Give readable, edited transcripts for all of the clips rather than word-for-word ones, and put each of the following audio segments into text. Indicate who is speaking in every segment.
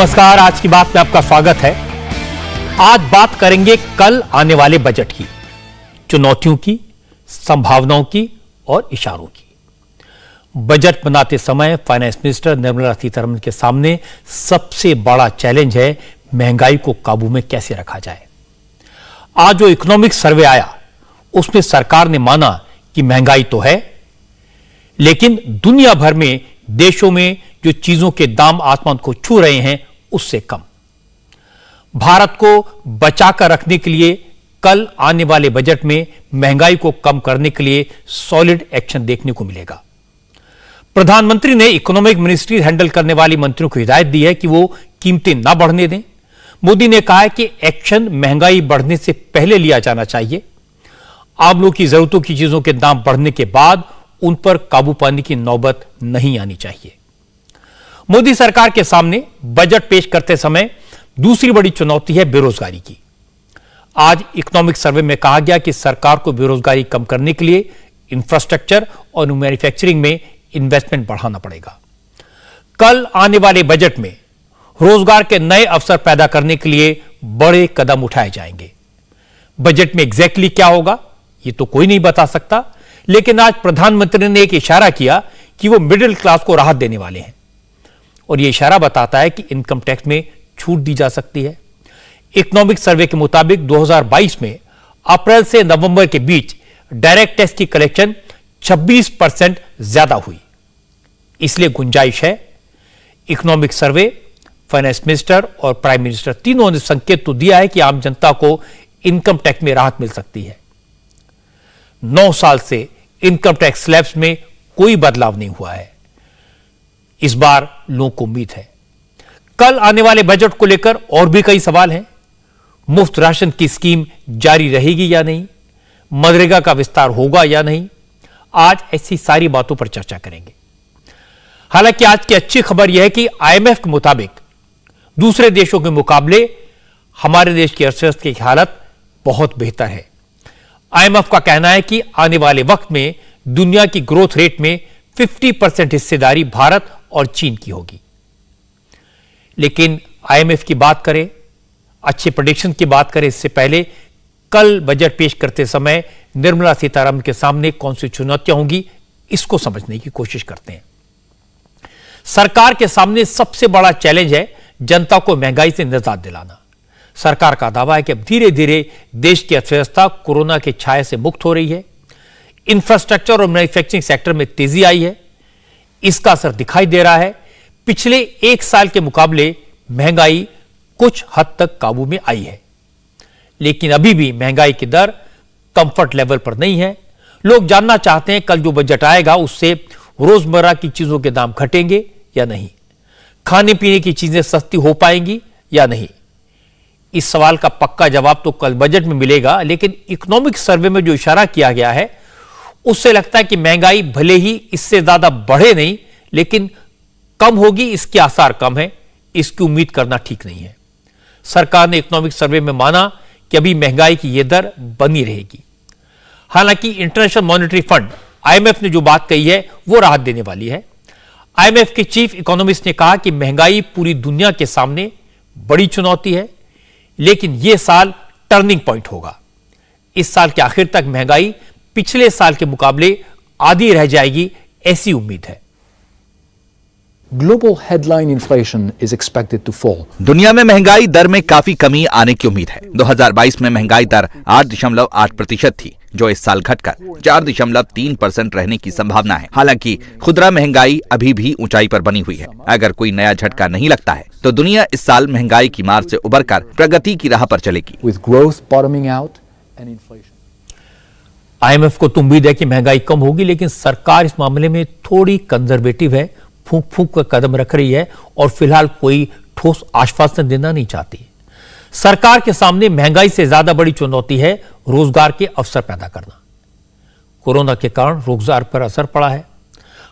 Speaker 1: नमस्कार, आज की बात में आपका स्वागत है। आज बात करेंगे कल आने वाले बजट की, चुनौतियों की, संभावनाओं की और इशारों की। बजट बनाते समय फाइनेंस मिनिस्टर निर्मला सीतारमण के सामने सबसे बड़ा चैलेंज है महंगाई को काबू में कैसे रखा जाए। आज जो इकोनॉमिक सर्वे आया उसमें सरकार ने माना कि महंगाई तो है, लेकिन दुनिया भर में देशों में जो चीजों के दाम आसमान को छू रहे हैं उससे कम। भारत को बचाकर रखने के लिए कल आने वाले बजट में महंगाई को कम करने के लिए सॉलिड एक्शन देखने को मिलेगा। प्रधानमंत्री ने इकोनॉमिक मिनिस्ट्री हैंडल करने वाली मंत्रियों को हिदायत दी है कि वो कीमतें ना बढ़ने दें। मोदी ने कहा है कि एक्शन महंगाई बढ़ने से पहले लिया जाना चाहिए। आम लोग की जरूरतों की चीजों के दाम बढ़ने के बाद उन पर काबू पाने की नौबत नहीं आनी चाहिए। मोदी सरकार के सामने बजट पेश करते समय दूसरी बड़ी चुनौती है बेरोजगारी की। आज इकोनॉमिक सर्वे में कहा गया कि सरकार को बेरोजगारी कम करने के लिए इंफ्रास्ट्रक्चर और मैन्युफैक्चरिंग में इन्वेस्टमेंट बढ़ाना पड़ेगा। कल आने वाले बजट में रोजगार के नए अवसर पैदा करने के लिए बड़े कदम उठाए जाएंगे। बजट में एग्जैक्टली क्या होगा यह तो कोई नहीं बता सकता, लेकिन आज प्रधानमंत्री ने एक इशारा किया कि वो मिडिल क्लास को राहत देने वाले हैं और यह इशारा बताता है कि इनकम टैक्स में छूट दी जा सकती है। इकोनॉमिक सर्वे के मुताबिक 2022 में अप्रैल से नवंबर के बीच डायरेक्ट टैक्स की कलेक्शन 26% ज्यादा हुई, इसलिए गुंजाइश है। इकोनॉमिक सर्वे, फाइनेंस मिनिस्टर और प्राइम मिनिस्टर तीनों ने संकेत तो दिया है कि आम जनता को इनकम टैक्स में राहत मिल सकती है। 9 साल से इनकम टैक्स स्लैब्स में कोई बदलाव नहीं हुआ है। इस बार लोगों को उम्मीद है। कल आने वाले बजट को लेकर और भी कई सवाल हैं। मुफ्त राशन की स्कीम जारी रहेगी या नहीं, मनरेगा का विस्तार होगा या नहीं, आज ऐसी सारी बातों पर चर्चा करेंगे। हालांकि आज की अच्छी खबर यह है कि IMF के मुताबिक दूसरे देशों के मुकाबले हमारे देश की अर्थव्यवस्था की हालत बहुत बेहतर है। IMF का कहना है कि आने वाले वक्त में दुनिया की ग्रोथ रेट में 50% हिस्सेदारी भारत और चीन की होगी। लेकिन IMF की बात करें, अच्छे प्रेडिक्शन की बात करें, इससे पहले कल बजट पेश करते समय निर्मला सीतारमण के सामने कौन सी चुनौतियां होंगी, इसको समझने की कोशिश करते हैं। सरकार के सामने सबसे बड़ा चैलेंज है जनता को महंगाई से निजात दिलाना। सरकार का दावा है कि अब धीरे धीरे देश की अर्थव्यवस्था कोरोना के छाये से मुक्त हो रही है। इंफ्रास्ट्रक्चर और मैन्युफैक्चरिंग सेक्टर में तेजी आई है, इसका असर दिखाई दे रहा है। पिछले एक साल के मुकाबले महंगाई कुछ हद तक काबू में आई है, लेकिन अभी भी महंगाई की दर कंफर्ट लेवल पर नहीं है। लोग जानना चाहते हैं कल जो बजट आएगा उससे रोजमर्रा की चीजों के दाम घटेंगे या नहीं, खाने पीने की चीजें सस्ती हो पाएंगी या नहीं। इस सवाल का पक्का जवाब तो कल बजट में मिलेगा, लेकिन इकोनॉमिक सर्वे में जो इशारा किया गया है उससे लगता है कि महंगाई भले ही इससे ज्यादा बढ़े नहीं, लेकिन कम होगी इसके आसार कम है। इसकी उम्मीद करना ठीक नहीं है। सरकार ने इकोनॉमिक सर्वे में माना कि अभी महंगाई की यह दर बनी रहेगी। हालांकि इंटरनेशनल मॉनेटरी फंड IMF ने जो बात कही है वो राहत देने वाली है। IMF के चीफ इकोनॉमिस्ट ने कहा कि महंगाई पूरी दुनिया के सामने बड़ी चुनौती है, लेकिन यह साल टर्निंग पॉइंट होगा। इस साल के आखिर तक महंगाई पिछले साल के मुकाबले आधी रह जाएगी, ऐसी उम्मीद है।
Speaker 2: Global headline inflation is expected to fall.
Speaker 3: दुनिया में महंगाई दर में काफी कमी आने की उम्मीद है। 2022 में महंगाई दर 8.8% थी, जो इस साल घटकर 4.3% रहने की संभावना है। हालांकि खुदरा महंगाई अभी भी ऊंचाई पर बनी हुई है। अगर कोई नया झटका नहीं लगता है तो दुनिया इस साल महंगाई की मार से उबरकर प्रगति की राह पर चलेगी।
Speaker 2: With growth bottoming out and inflation.
Speaker 1: IMF को तो उम्मीद है कि महंगाई कम होगी, लेकिन सरकार इस मामले में थोड़ी कंजर्वेटिव है, फूंक फूंक का कदम रख रही है और फिलहाल कोई ठोस आश्वासन देना नहीं चाहती। सरकार के सामने महंगाई से ज्यादा बड़ी चुनौती है रोजगार के अवसर पैदा करना। कोरोना के कारण रोजगार पर असर पड़ा है।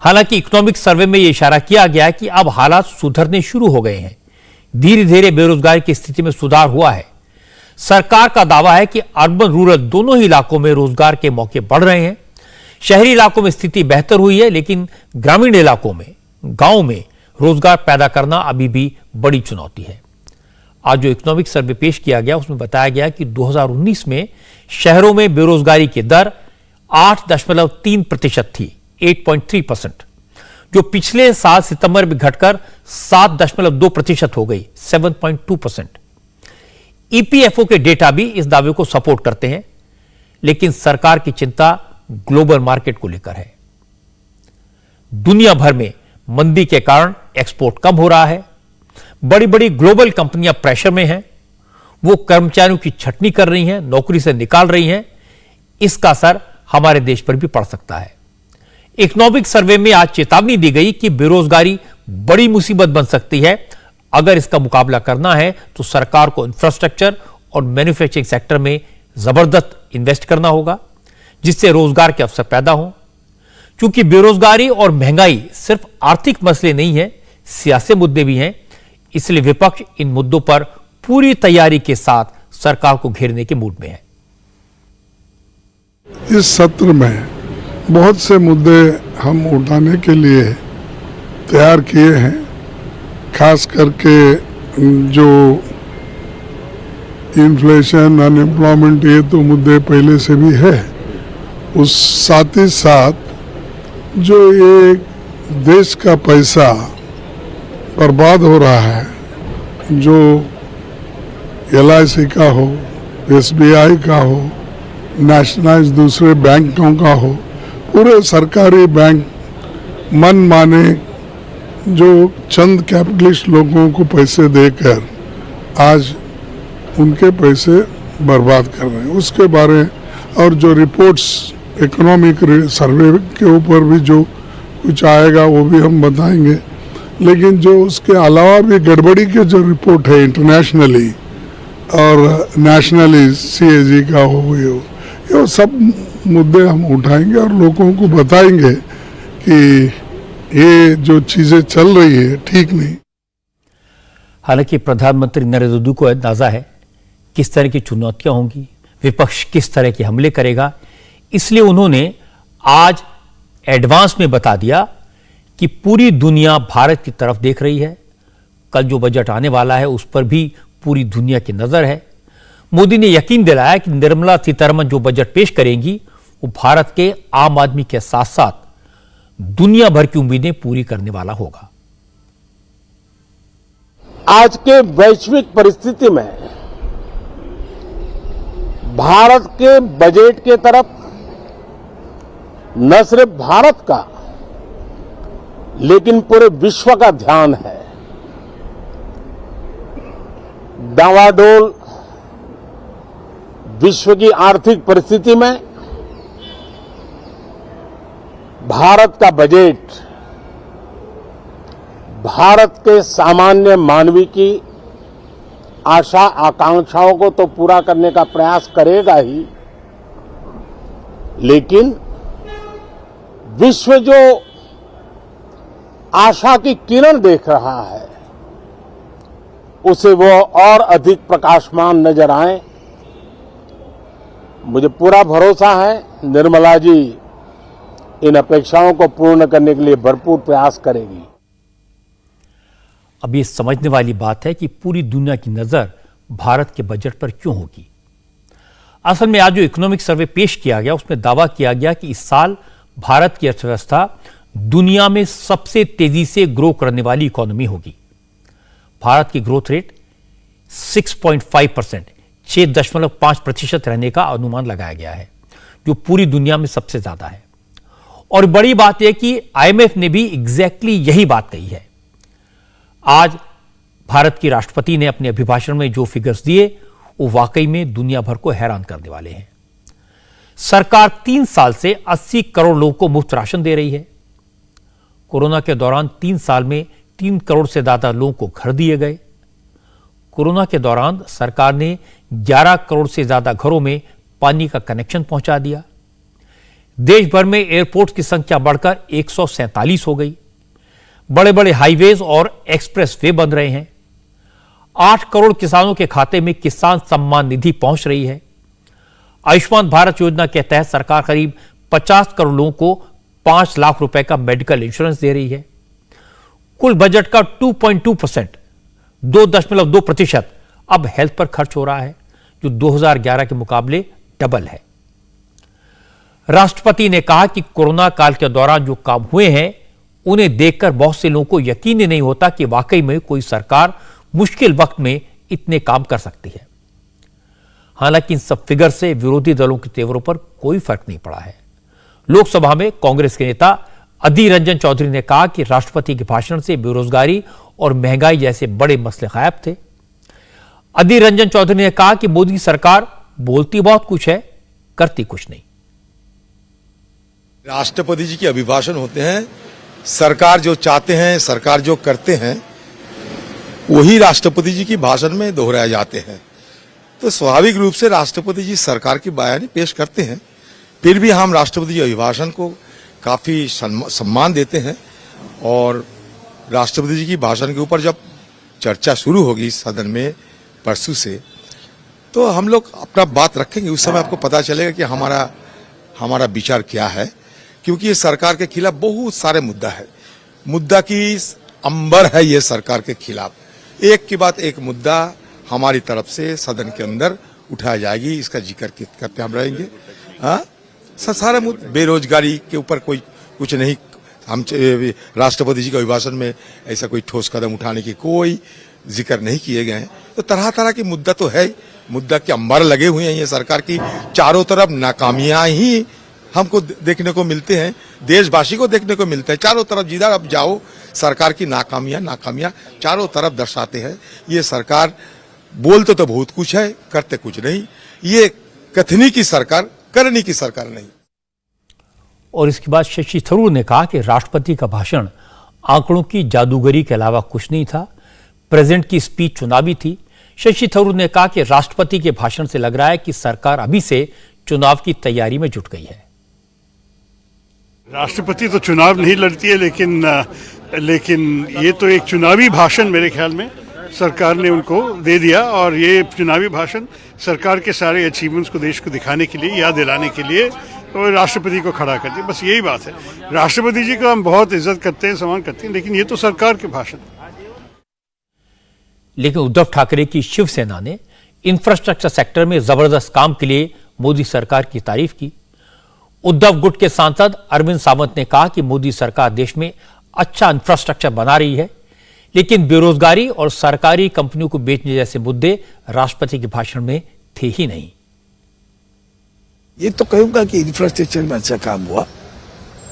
Speaker 1: हालांकि इकोनॉमिक सर्वे में यह इशारा किया गया है कि अब हालात सुधरने शुरू हो गए हैं। धीरे धीरे बेरोजगारी की स्थिति में सुधार हुआ है। सरकार का दावा है कि अर्बन रूरल दोनों ही इलाकों में रोजगार के मौके बढ़ रहे हैं। शहरी इलाकों में स्थिति बेहतर हुई है, लेकिन ग्रामीण इलाकों में, गांव में रोजगार पैदा करना अभी भी बड़ी चुनौती है। आज जो इकोनॉमिक सर्वे पेश किया गया उसमें बताया गया कि 2019 में शहरों में बेरोजगारी की दर 8.3% थी, 8.3%, जो पिछले साल सितंबर में घटकर 7.2% हो गई, 7.2%। ईपीएफओ के डेटा भी इस दावे को सपोर्ट करते हैं, लेकिन सरकार की चिंता ग्लोबल मार्केट को लेकर है। दुनिया भर में मंदी के कारण एक्सपोर्ट कम हो रहा है। बड़ी बड़ी ग्लोबल कंपनियां प्रेशर में हैं, वो कर्मचारियों की छटनी कर रही हैं, नौकरी से निकाल रही हैं। इसका असर हमारे देश पर भी पड़ सकता है। इकोनॉमिक सर्वे में आज चेतावनी दी गई कि बेरोजगारी बड़ी मुसीबत बन सकती है। अगर इसका मुकाबला करना है तो सरकार को इंफ्रास्ट्रक्चर और मैन्युफैक्चरिंग सेक्टर में जबरदस्त इन्वेस्ट करना होगा, जिससे रोजगार के अवसर पैदा हों। क्योंकि बेरोजगारी और महंगाई सिर्फ आर्थिक मसले नहीं है, सियासी मुद्दे भी हैं। इसलिए विपक्ष इन मुद्दों पर पूरी तैयारी के साथ सरकार को घेरने के मूड में है।
Speaker 4: इस सत्र में बहुत से मुद्दे हम उठाने के लिए तैयार किए हैं। खास करके जो इन्फ्लेशन, अनएम्प्लॉयमेंट, ये तो मुद्दे पहले से भी है। उस साथ ही साथ जो ये देश का पैसा बर्बाद हो रहा है, जो LIC का हो, SBI का हो, नेशनलाइज दूसरे बैंकों का हो, पूरे सरकारी बैंक मन माने जो चंद कैपिटलिस्ट लोगों को पैसे देकर आज उनके पैसे बर्बाद कर रहे हैं, उसके बारे और जो रिपोर्ट्स इकोनॉमिक सर्वे के ऊपर भी जो कुछ आएगा वो भी हम बताएंगे। लेकिन जो उसके अलावा भी गड़बड़ी के जो रिपोर्ट है इंटरनेशनली और नेशनली CAG का हो, ये सब मुद्दे हम उठाएंगे और लोगों को बताएंगे कि ये जो चीजें चल रही है ठीक नहीं।
Speaker 1: हालांकि प्रधानमंत्री नरेंद्र मोदी को अंदाजा है किस तरह की चुनौतियां होंगी, विपक्ष किस तरह के हमले करेगा, इसलिए उन्होंने आज एडवांस में बता दिया कि पूरी दुनिया भारत की तरफ देख रही है। कल जो बजट आने वाला है उस पर भी पूरी दुनिया की नजर है। मोदी ने यकीन दिलाया कि निर्मला सीतारमण जो बजट पेश करेंगी वो भारत के आम आदमी के साथ साथ दुनिया भर की उम्मीदें पूरी करने वाला होगा।
Speaker 5: आज के वैश्विक परिस्थिति में भारत के बजट के तरफ न सिर्फ भारत का लेकिन पूरे विश्व का ध्यान है। डावाडोल विश्व की आर्थिक परिस्थिति में भारत का बजट भारत के सामान्य मानवी की आशा आकांक्षाओं को तो पूरा करने का प्रयास करेगा ही, लेकिन विश्व जो आशा की किरण देख रहा है उसे वो और अधिक प्रकाशमान नजर आए। मुझे पूरा भरोसा है निर्मला जी इन अपेक्षाओं को पूर्ण करने के लिए भरपूर प्रयास करेगी।
Speaker 1: अब ये समझने वाली बात है कि पूरी दुनिया की नजर भारत के बजट पर क्यों होगी। असल में आज जो इकोनॉमिक सर्वे पेश किया गया उसमें दावा किया गया कि इस साल भारत की अर्थव्यवस्था दुनिया में सबसे तेजी से ग्रो करने वाली इकोनॉमी होगी। भारत की ग्रोथ रेट 6.5%, 6.5% रहने का अनुमान लगाया गया है, जो पूरी दुनिया में सबसे ज्यादा है। और बड़ी बात यह कि IMF ने भी एग्जैक्टली यही बात कही है। आज भारत की राष्ट्रपति ने अपने अभिभाषण में जो फिगर्स दिए वो वाकई में दुनिया भर को हैरान करने वाले हैं। सरकार 3 साल से 80 करोड़ लोगों को मुफ्त राशन दे रही है। कोरोना के दौरान 3 साल में 3 करोड़ से ज्यादा लोगों को घर दिए गए। कोरोना के दौरान सरकार ने 11 करोड़ से ज्यादा घरों में पानी का कनेक्शन पहुंचा दिया। देश भर में एयरपोर्ट की संख्या बढ़कर 147 हो गई। बड़े बड़े हाईवेज और एक्सप्रेस वे बन रहे हैं। 8 करोड़ किसानों के खाते में किसान सम्मान निधि पहुंच रही है। आयुष्मान भारत योजना के तहत सरकार करीब 50 करोड़ लोगों को 5 लाख रुपए का मेडिकल इंश्योरेंस दे रही है। कुल बजट का 2.2%, 2.2% अब हेल्थ पर खर्च हो रहा है, जो 2011 के मुकाबले डबल है। राष्ट्रपति ने कहा कि कोरोना काल के दौरान जो काम हुए हैं उन्हें देखकर बहुत से लोगों को यकीन ही नहीं होता कि वाकई में कोई सरकार मुश्किल वक्त में इतने काम कर सकती है। हालांकि इन सब फिगर से विरोधी दलों के तेवरों पर कोई फर्क नहीं पड़ा है। लोकसभा में कांग्रेस के नेता अधीर रंजन चौधरी ने कहा कि राष्ट्रपति के भाषण से बेरोजगारी और महंगाई जैसे बड़े मसले गायब थे। अधीर रंजन चौधरी ने कहा कि मोदी सरकार बोलती बहुत कुछ है, करती कुछ नहीं।
Speaker 6: राष्ट्रपति जी के अभिभाषण होते हैं, सरकार जो चाहते हैं, सरकार जो करते हैं, वही राष्ट्रपति जी की भाषण में दोहराए जाते हैं। तो स्वाभाविक रूप से राष्ट्रपति जी सरकार की बयानी पेश करते हैं, फिर भी हम राष्ट्रपति जी अभिभाषण को काफी सम्मान देते हैं। और राष्ट्रपति जी की भाषण के ऊपर जब चर्चा शुरू होगी सदन में परसों से, तो हम लोग अपना बात रखेंगे। उस समय आपको पता चलेगा कि हमारा विचार क्या है, क्योंकि ये सरकार के खिलाफ बहुत सारे मुद्दा है। मुद्दा की अंबर है ये सरकार के खिलाफ। एक के बाद एक मुद्दा हमारी तरफ से सदन के अंदर उठाया जाएगी, इसका जिक्र करते हम रहेंगे। सारे मुद्दे, बेरोजगारी के ऊपर कोई कुछ नहीं, हम राष्ट्रपति जी के अभिभाषण में ऐसा कोई ठोस कदम उठाने की कोई जिक्र नहीं किए गए हैं। तो तरह तरह के मुद्दा तो है, मुद्दा के अंबर लगे हुए हैं। ये सरकार की चारों तरफ नाकामियां ही हमको देखने को मिलते हैं, देशवासी को देखने को मिलते हैं। चारों तरफ जिधर अब जाओ सरकार की नाकामियां चारों तरफ दर्शाते हैं। ये सरकार बोलते तो बहुत कुछ है, करते कुछ नहीं। ये कथनी की सरकार, करनी की सरकार नहीं।
Speaker 1: और इसके बाद शशि थरूर ने कहा कि राष्ट्रपति का भाषण आंकड़ों की जादूगरी के अलावा कुछ नहीं था। प्रेसिडेंट की स्पीच चुनावी थी। शशि थरूर ने कहा कि राष्ट्रपति के भाषण से लग रहा है कि सरकार अभी से चुनाव की तैयारी में जुट गई है।
Speaker 7: राष्ट्रपति तो चुनाव नहीं लड़ती है, लेकिन ये तो एक चुनावी भाषण मेरे ख्याल में सरकार ने उनको दे दिया। और ये चुनावी भाषण सरकार के सारे अचीवमेंट्स को देश को दिखाने के लिए, याद दिलाने के लिए तो राष्ट्रपति को खड़ा कर दिया। बस यही बात है। राष्ट्रपति जी को हम बहुत इज्जत करते हैं, सम्मान करते हैं, लेकिन ये तो सरकार के भाषण।
Speaker 1: लेकिन उद्धव ठाकरे की शिवसेना ने इंफ्रास्ट्रक्चर सेक्टर में जबरदस्त काम के लिए मोदी सरकार की तारीफ की। उद्धव गुट के सांसद अरविंद सावंत ने कहा कि मोदी सरकार देश में अच्छा इंफ्रास्ट्रक्चर बना रही है, लेकिन बेरोजगारी और सरकारी कंपनियों को बेचने जैसे मुद्दे राष्ट्रपति के भाषण में थे ही नहीं।
Speaker 8: ये तो कहूंगा कि इंफ्रास्ट्रक्चर में अच्छा काम हुआ,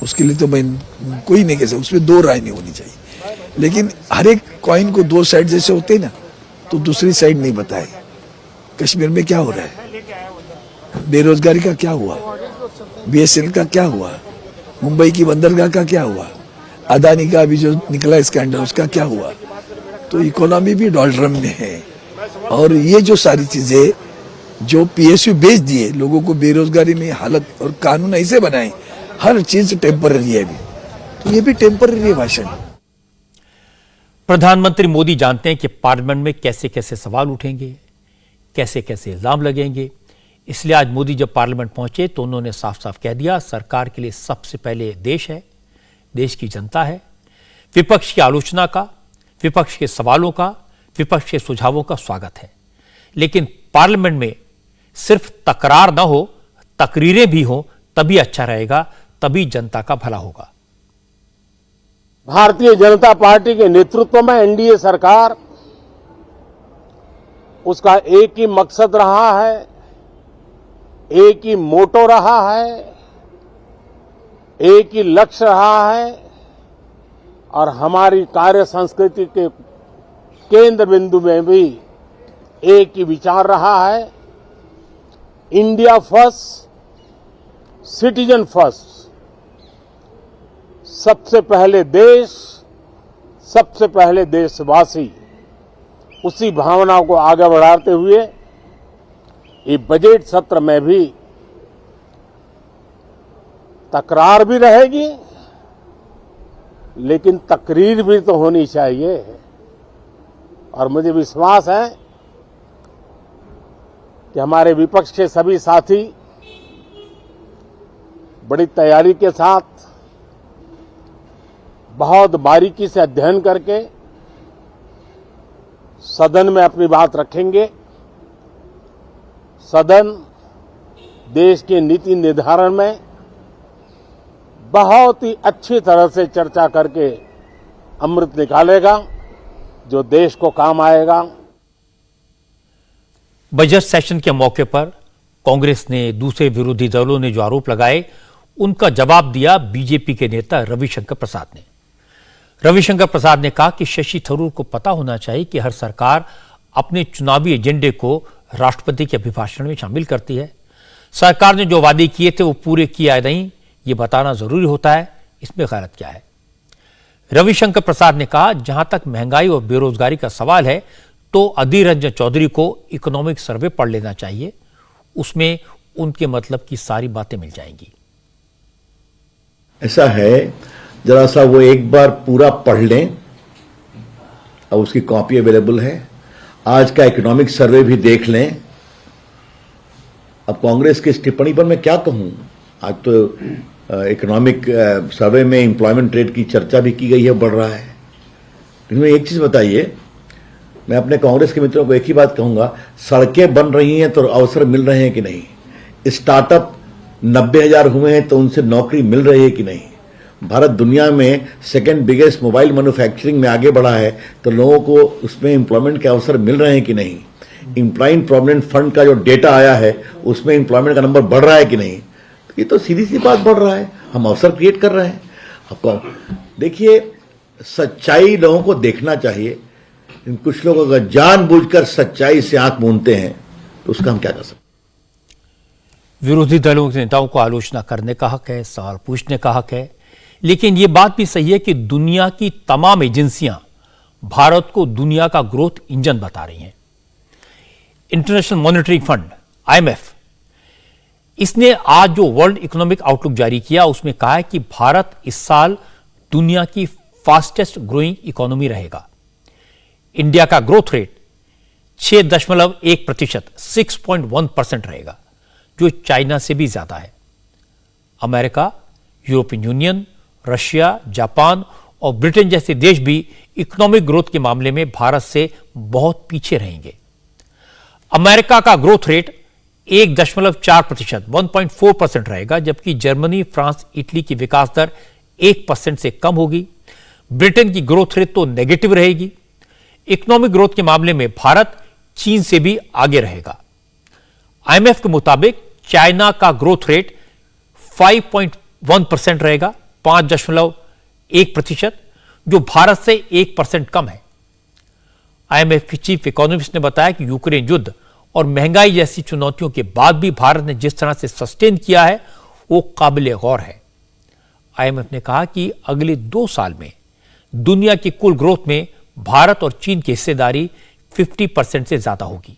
Speaker 8: उसके लिए तो मैं कोई नहीं कह सकता, उसमें दो राय नहीं होनी चाहिए। लेकिन हर एक कॉइन को दो साइड जैसे होते हैं ना, तो दूसरी साइड नहीं बताए। कश्मीर में क्या हो रहा है, बेरोजगारी का क्या हुआ, BSNL का क्या हुआ, मुंबई की बंदरगाह का क्या हुआ, अदानी का अभी जो निकला स्कैंडल उसका क्या हुआ। तो इकोनॉमी भी डॉलरम में है। और ये जो सारी चीजें जो PSU बेच दिए लोगों को, बेरोजगारी में हालत और कानून ऐसे बनाए, हर चीज टेम्पररी है अभी, तो ये भी टेम्पररी है भाषण।
Speaker 1: प्रधानमंत्री मोदी जानते हैं कि पार्लियामेंट में कैसे कैसे सवाल उठेंगे, कैसे कैसे इल्जाम लगेंगे। इसलिए आज मोदी जब पार्लियामेंट पहुंचे तो उन्होंने साफ साफ कह दिया, सरकार के लिए सबसे पहले देश है, देश की जनता है। विपक्ष की आलोचना का, विपक्ष के सवालों का, विपक्ष के सुझावों का स्वागत है, लेकिन पार्लियामेंट में सिर्फ तकरार ना हो, तकरीरें भी हो, तभी अच्छा रहेगा, तभी जनता का भला होगा।
Speaker 5: भारतीय जनता पार्टी के नेतृत्व में एनडीए सरकार, उसका एक ही मकसद रहा है, एक ही मोटो रहा है, एक ही लक्ष्य रहा है। और हमारी कार्य संस्कृति के केंद्र बिंदु में भी एक ही विचार रहा है, इंडिया फर्स्ट, सिटीजन फर्स्ट। सबसे पहले देश, सबसे पहले देशवासी, उसी भावना को आगे बढ़ाते हुए ये बजट सत्र में भी तकरार भी रहेगी, लेकिन तकरीर भी तो होनी चाहिए। और मुझे विश्वास है कि हमारे विपक्ष के सभी साथी बड़ी तैयारी के साथ बहुत बारीकी से अध्ययन करके सदन में अपनी बात रखेंगे। सदन देश के नीति निर्धारण में बहुत ही अच्छी तरह से चर्चा करके अमृत निकालेगा जो देश को काम आएगा।
Speaker 1: बजट सेशन के मौके पर कांग्रेस ने, दूसरे विरोधी दलों ने जो आरोप लगाए उनका जवाब दिया बीजेपी के नेता रविशंकर प्रसाद ने। रविशंकर प्रसाद ने कहा कि शशि थरूर को पता होना चाहिए कि हर सरकार अपने चुनावी एजेंडे को राष्ट्रपति के अभिभाषण में शामिल करती है। सरकार ने जो वादे किए थे वो पूरे किया या नहीं ये बताना जरूरी होता है, इसमें गलत क्या है। रविशंकर प्रसाद ने कहा जहां तक महंगाई और बेरोजगारी का सवाल है तो अधीर रंजन चौधरी को इकोनॉमिक सर्वे पढ़ लेना चाहिए, उसमें उनके मतलब की सारी बातें मिल जाएंगी।
Speaker 9: ऐसा है, जरा सा वो एक बार पूरा पढ़ लें, अब उसकी कॉपी अवेलेबल है। आज का इकोनॉमिक सर्वे भी देख लें। अब कांग्रेस की इस टिप्पणी पर मैं क्या कहूं। आज तो इकोनॉमिक सर्वे में एम्प्लॉयमेंट रेट की चर्चा भी की गई है, बढ़ रहा है। लेकिन एक चीज बताइए, मैं अपने कांग्रेस के मित्रों को एक ही बात कहूंगा, सड़कें बन रही हैं तो अवसर मिल रहे हैं कि नहीं। स्टार्टअप 90,000 हुए हैं तो उनसे नौकरी मिल रही है कि नहीं। भारत दुनिया में सेकंड बिगेस्ट मोबाइल मैन्युफैक्चरिंग में आगे बढ़ा है तो लोगों को उसमें एम्प्लॉयमेंट के अवसर मिल रहे हैं कि नहीं। एम्प्लॉयमेंट प्रोविडेंट फंड का जो डेटा आया है उसमें एम्प्लॉयमेंट का नंबर बढ़ रहा है कि नहीं। ये तो सीधी सी बात बढ़ रहा है, हम अवसर क्रिएट कर रहे हैं। आपको देखिए, सच्चाई लोगों को देखना चाहिए। कुछ लोग अगर जानबूझकर सच्चाई से आंख मूंदते हैं तो उसका हम क्या कर सकते।
Speaker 1: विरोधी दलों के नेताओं को आलोचना करने का हक है, सवाल पूछने का हक है, लेकिन यह बात भी सही है कि दुनिया की तमाम एजेंसियां भारत को दुनिया का ग्रोथ इंजन बता रही हैं। इंटरनेशनल मॉनेटरी फंड IMF, इसने आज जो वर्ल्ड इकोनॉमिक आउटलुक जारी किया उसमें कहा है कि भारत इस साल दुनिया की फास्टेस्ट ग्रोइंग इकोनॉमी रहेगा। इंडिया का ग्रोथ रेट 6.1%, 6.1% रहेगा, जो चाइना से भी ज्यादा है। America, European union, Russia, Japan और ब्रिटेन जैसे देश भी इकोनॉमिक ग्रोथ के मामले में भारत से बहुत पीछे रहेंगे। अमेरिका का ग्रोथ रेट 1.4%, 1.4% रहेगा, जबकि जर्मनी, फ्रांस, इटली की विकास दर 1% से कम होगी। ब्रिटेन की ग्रोथ रेट तो नेगेटिव रहेगी। इकोनॉमिक ग्रोथ के मामले में भारत चीन से भी आगे रहेगा। IMF के मुताबिक चाइना का ग्रोथ रेट 5.1% रहेगा, 5.1%, जो भारत से 1% कम है। IMF की चीफ इकोनॉमिस्ट ने बताया कि यूक्रेन युद्ध और महंगाई जैसी चुनौतियों के बाद भी भारत ने जिस तरह से सस्टेन किया है वो काबिल गौर है। IMF ने कहा कि अगले 2 साल में दुनिया की कुल ग्रोथ में भारत और चीन की हिस्सेदारी 50% से ज्यादा होगी।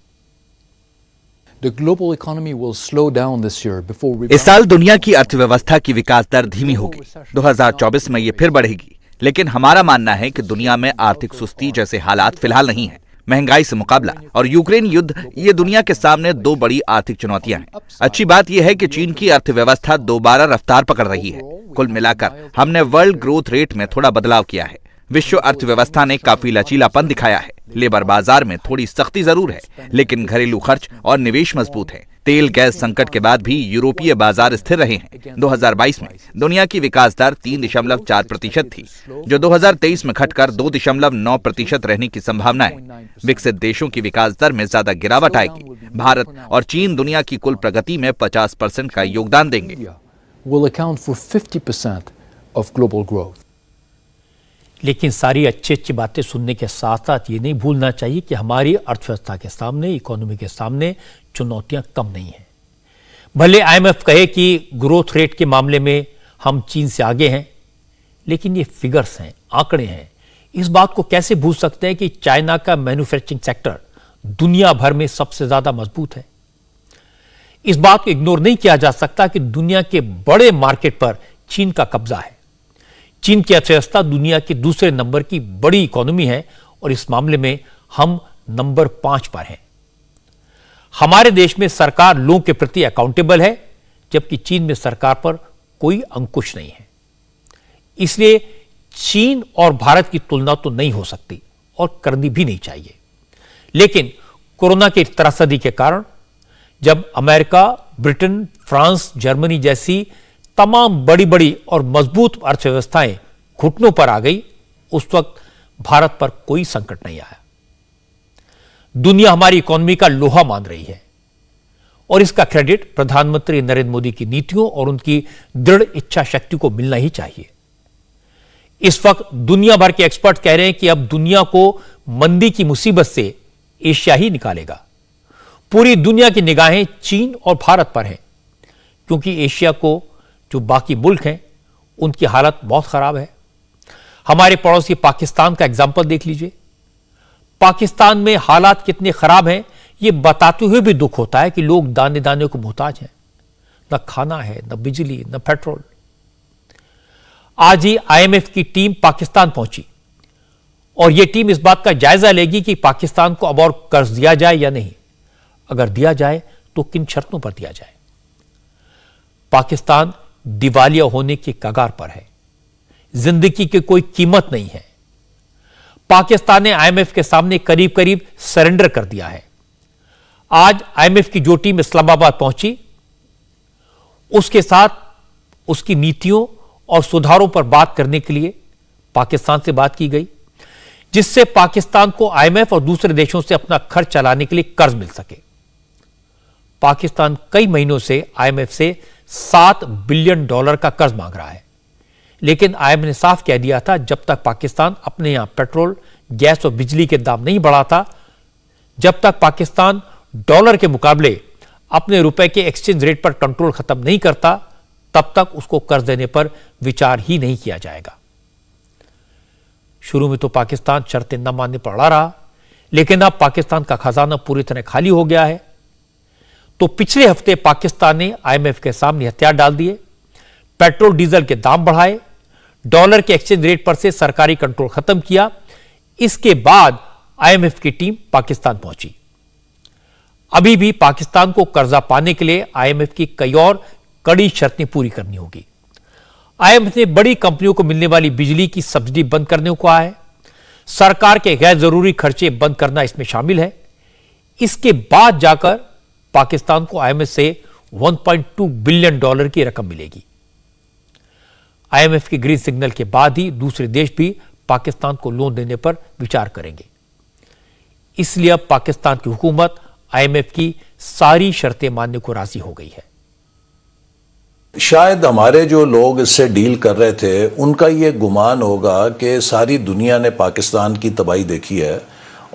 Speaker 2: The global economy will slow down this year before
Speaker 3: इस साल दुनिया की अर्थव्यवस्था की विकास दर धीमी होगी। 2024 में ये फिर बढ़ेगी, लेकिन हमारा मानना है कि दुनिया में आर्थिक सुस्ती जैसे हालात फिलहाल नहीं है। महंगाई से मुकाबला और यूक्रेन युद्ध, ये दुनिया के सामने 2 बड़ी आर्थिक चुनौतियां हैं। अच्छी बात यह है कि चीन की अर्थव्यवस्था दोबारा रफ्तार पकड़ रही है। कुल मिलाकर हमने वर्ल्ड ग्रोथ रेट में थोड़ा बदलाव किया है। विश्व अर्थव्यवस्था ने काफी लचीलापन दिखाया है। लेबर बाजार में थोड़ी सख्ती जरूर है, लेकिन घरेलू खर्च और निवेश मजबूत है। तेल गैस संकट के बाद भी यूरोपीय बाजार स्थिर रहे हैं। 2022 में दुनिया की विकास दर 3.4% थी, जो 2023 में घटकर 2.9% रहने की संभावना है। विकसित देशों की विकास दर में ज्यादा गिरावट आएगी। भारत और चीन दुनिया की कुल प्रगति में 50% का योगदान देंगे।
Speaker 2: will account for 50% of global growth.
Speaker 1: लेकिन सारी अच्छी अच्छी बातें सुनने के साथ साथ ये नहीं भूलना चाहिए कि हमारी अर्थव्यवस्था के सामने, इकोनॉमी के सामने चुनौतियां कम नहीं हैं। भले IMF कहे कि ग्रोथ रेट के मामले में हम चीन से आगे हैं, लेकिन ये फिगर्स हैं, आंकड़े हैं। इस बात को कैसे भूल सकते हैं कि चाइना का मैन्युफैक्चरिंग सेक्टर दुनिया भर में सबसे ज्यादा मजबूत है। इस बात को इग्नोर नहीं किया जा सकता कि दुनिया के बड़े मार्केट पर चीन का कब्जा है। चीन की अर्थव्यवस्था दुनिया के दूसरे नंबर की बड़ी इकोनॉमी है और इस मामले में हम नंबर 5 पर हैं। हमारे देश में सरकार लोगों के प्रति अकाउंटेबल है, जबकि चीन में सरकार पर कोई अंकुश नहीं है। इसलिए चीन और भारत की तुलना तो नहीं हो सकती और करनी भी नहीं चाहिए, लेकिन कोरोना की त्रासदी के कारण जब अमेरिका, ब्रिटेन, फ्रांस, जर्मनी जैसी तमाम बड़ी बड़ी और मजबूत अर्थव्यवस्थाएं घुटनों पर आ गई, उस वक्त भारत पर कोई संकट नहीं आया। दुनिया हमारी इकोनॉमी का लोहा मान रही है और इसका क्रेडिट प्रधानमंत्री नरेंद्र मोदी की नीतियों और उनकी दृढ़ इच्छा शक्ति को मिलना ही चाहिए। इस वक्त दुनिया भर के एक्सपर्ट कह रहे हैं कि अब दुनिया को मंदी की मुसीबत से एशिया ही निकालेगा। पूरी दुनिया की निगाहें चीन और भारत पर हैं, क्योंकि एशिया को जो बाकी मुल्क हैं उनकी हालत बहुत खराब है। हमारे पड़ोसी पाकिस्तान का एग्जाम्पल देख लीजिए। पाकिस्तान में हालात कितने खराब हैं ये बताते हुए भी दुख होता है कि लोग दाने दाने को मोहताज हैं, न खाना है, न बिजली, न पेट्रोल। आज ही आईएमएफ की टीम पाकिस्तान पहुंची और यह टीम इस बात का जायजा लेगी कि पाकिस्तान को अब और कर्ज दिया जाए या नहीं, अगर दिया जाए तो किन शर्तों पर दिया जाए। पाकिस्तान दिवालिया होने की कगार पर है, जिंदगी की कोई कीमत नहीं है। पाकिस्तान ने आईएमएफ के सामने करीब करीब सरेंडर कर दिया है। आज आईएमएफ की जो टीम इस्लामाबाद पहुंची, उसके साथ उसकी नीतियों और सुधारों पर बात करने के लिए पाकिस्तान से बात की गई, जिससे पाकिस्तान को आईएमएफ और दूसरे देशों से अपना खर्च चलाने के लिए कर्ज मिल सके। पाकिस्तान कई महीनों से आईएमएफ से $7 बिलियन का कर्ज मांग रहा है, लेकिन आईएमएफ ने साफ कह दिया था जब तक पाकिस्तान अपने यहां पेट्रोल, गैस और बिजली के दाम नहीं बढ़ाता, जब तक पाकिस्तान डॉलर के मुकाबले अपने रुपए के एक्सचेंज रेट पर कंट्रोल खत्म नहीं करता, तब तक उसको कर्ज देने पर विचार ही नहीं किया जाएगा। शुरू में तो पाकिस्तान शर्तें न मानने पर अड़ा रहा, लेकिन अब पाकिस्तान का खजाना पूरी तरह खाली हो गया है। तो पिछले हफ्ते पाकिस्तान ने आईएमएफ के सामने हथियार डाल दिए, पेट्रोल डीजल के दाम बढ़ाए, डॉलर के एक्सचेंज रेट पर से सरकारी कंट्रोल खत्म किया। इसके बाद आईएमएफ की टीम पाकिस्तान पहुंची। अभी भी पाकिस्तान को कर्जा पाने के लिए आईएमएफ की कई और कड़ी शर्तें पूरी करनी होगी। आईएमएफ ने बड़ी कंपनियों को मिलने वाली बिजली की सब्सिडी बंद करने को कहा है। सरकार के गैर जरूरी खर्चे बंद करना इसमें शामिल है। इसके बाद जाकर पाकिस्तान को आईएमएफ से $1.2 बिलियन की रकम मिलेगी। आईएमएफ के ग्रीन सिग्नल के बाद ही दूसरे देश भी पाकिस्तान को लोन देने पर विचार करेंगे। इसलिए अब पाकिस्तान की हुकूमत आईएमएफ की सारी शर्तें मानने को राजी हो गई है।
Speaker 10: शायद हमारे जो लोग इससे डील कर रहे थे उनका ये गुमान होगा कि सारी दुनिया ने पाकिस्तान की तबाही देखी है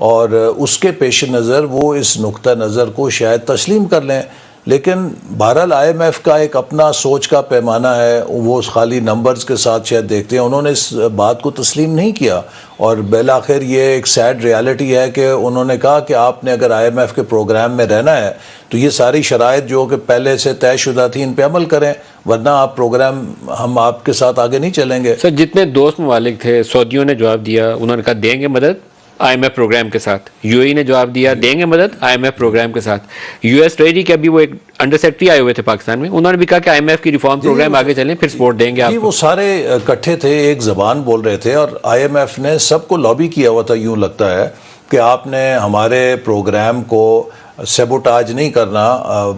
Speaker 10: और उसके पेश नज़र वो इस नुक्ता नज़र को शायद तस्लीम कर लें, लेकिन बहरहाल आईएमएफ का एक अपना सोच का पैमाना है, वो खाली नंबर्स के साथ शायद देखते हैं। उन्होंने इस बात को तस्लीम नहीं किया और बिलाखिर ये एक सैड रियलिटी है कि उन्होंने कहा कि आपने अगर आईएमएफ के प्रोग्राम में रहना है तो ये सारी शराइत जो कि पहले से तयशुदा थी इन पे अमल करें, वरना आप प्रोग्राम हम आपके साथ आगे नहीं चलेंगे।
Speaker 11: सर, जितने दोस्त ममालिक थे, सऊदियों ने जवाब दिया, उन्होंने कहा देंगे मदद आईएमएफ प्रोग्राम के साथ। यूएई ने जवाब दिया देंगे मदद आईएमएफ प्रोग्राम के साथ। यूएस ट्रेजरी के अभी वो एक अंडर सेक्रेटरी आए हुए थे पाकिस्तान में, उन्होंने भी कहा कि आईएमएफ की रिफॉर्म प्रोग्राम आगे चलें, फिर सपोर्ट देंगे आपको।
Speaker 10: वो सारे इकट्ठे थे, एक जबान बोल रहे थे और आईएमएफ ने सबको लॉबी किया हुआ था। यूं लगता है कि आपने हमारे प्रोग्राम को सेबोटाज नहीं करना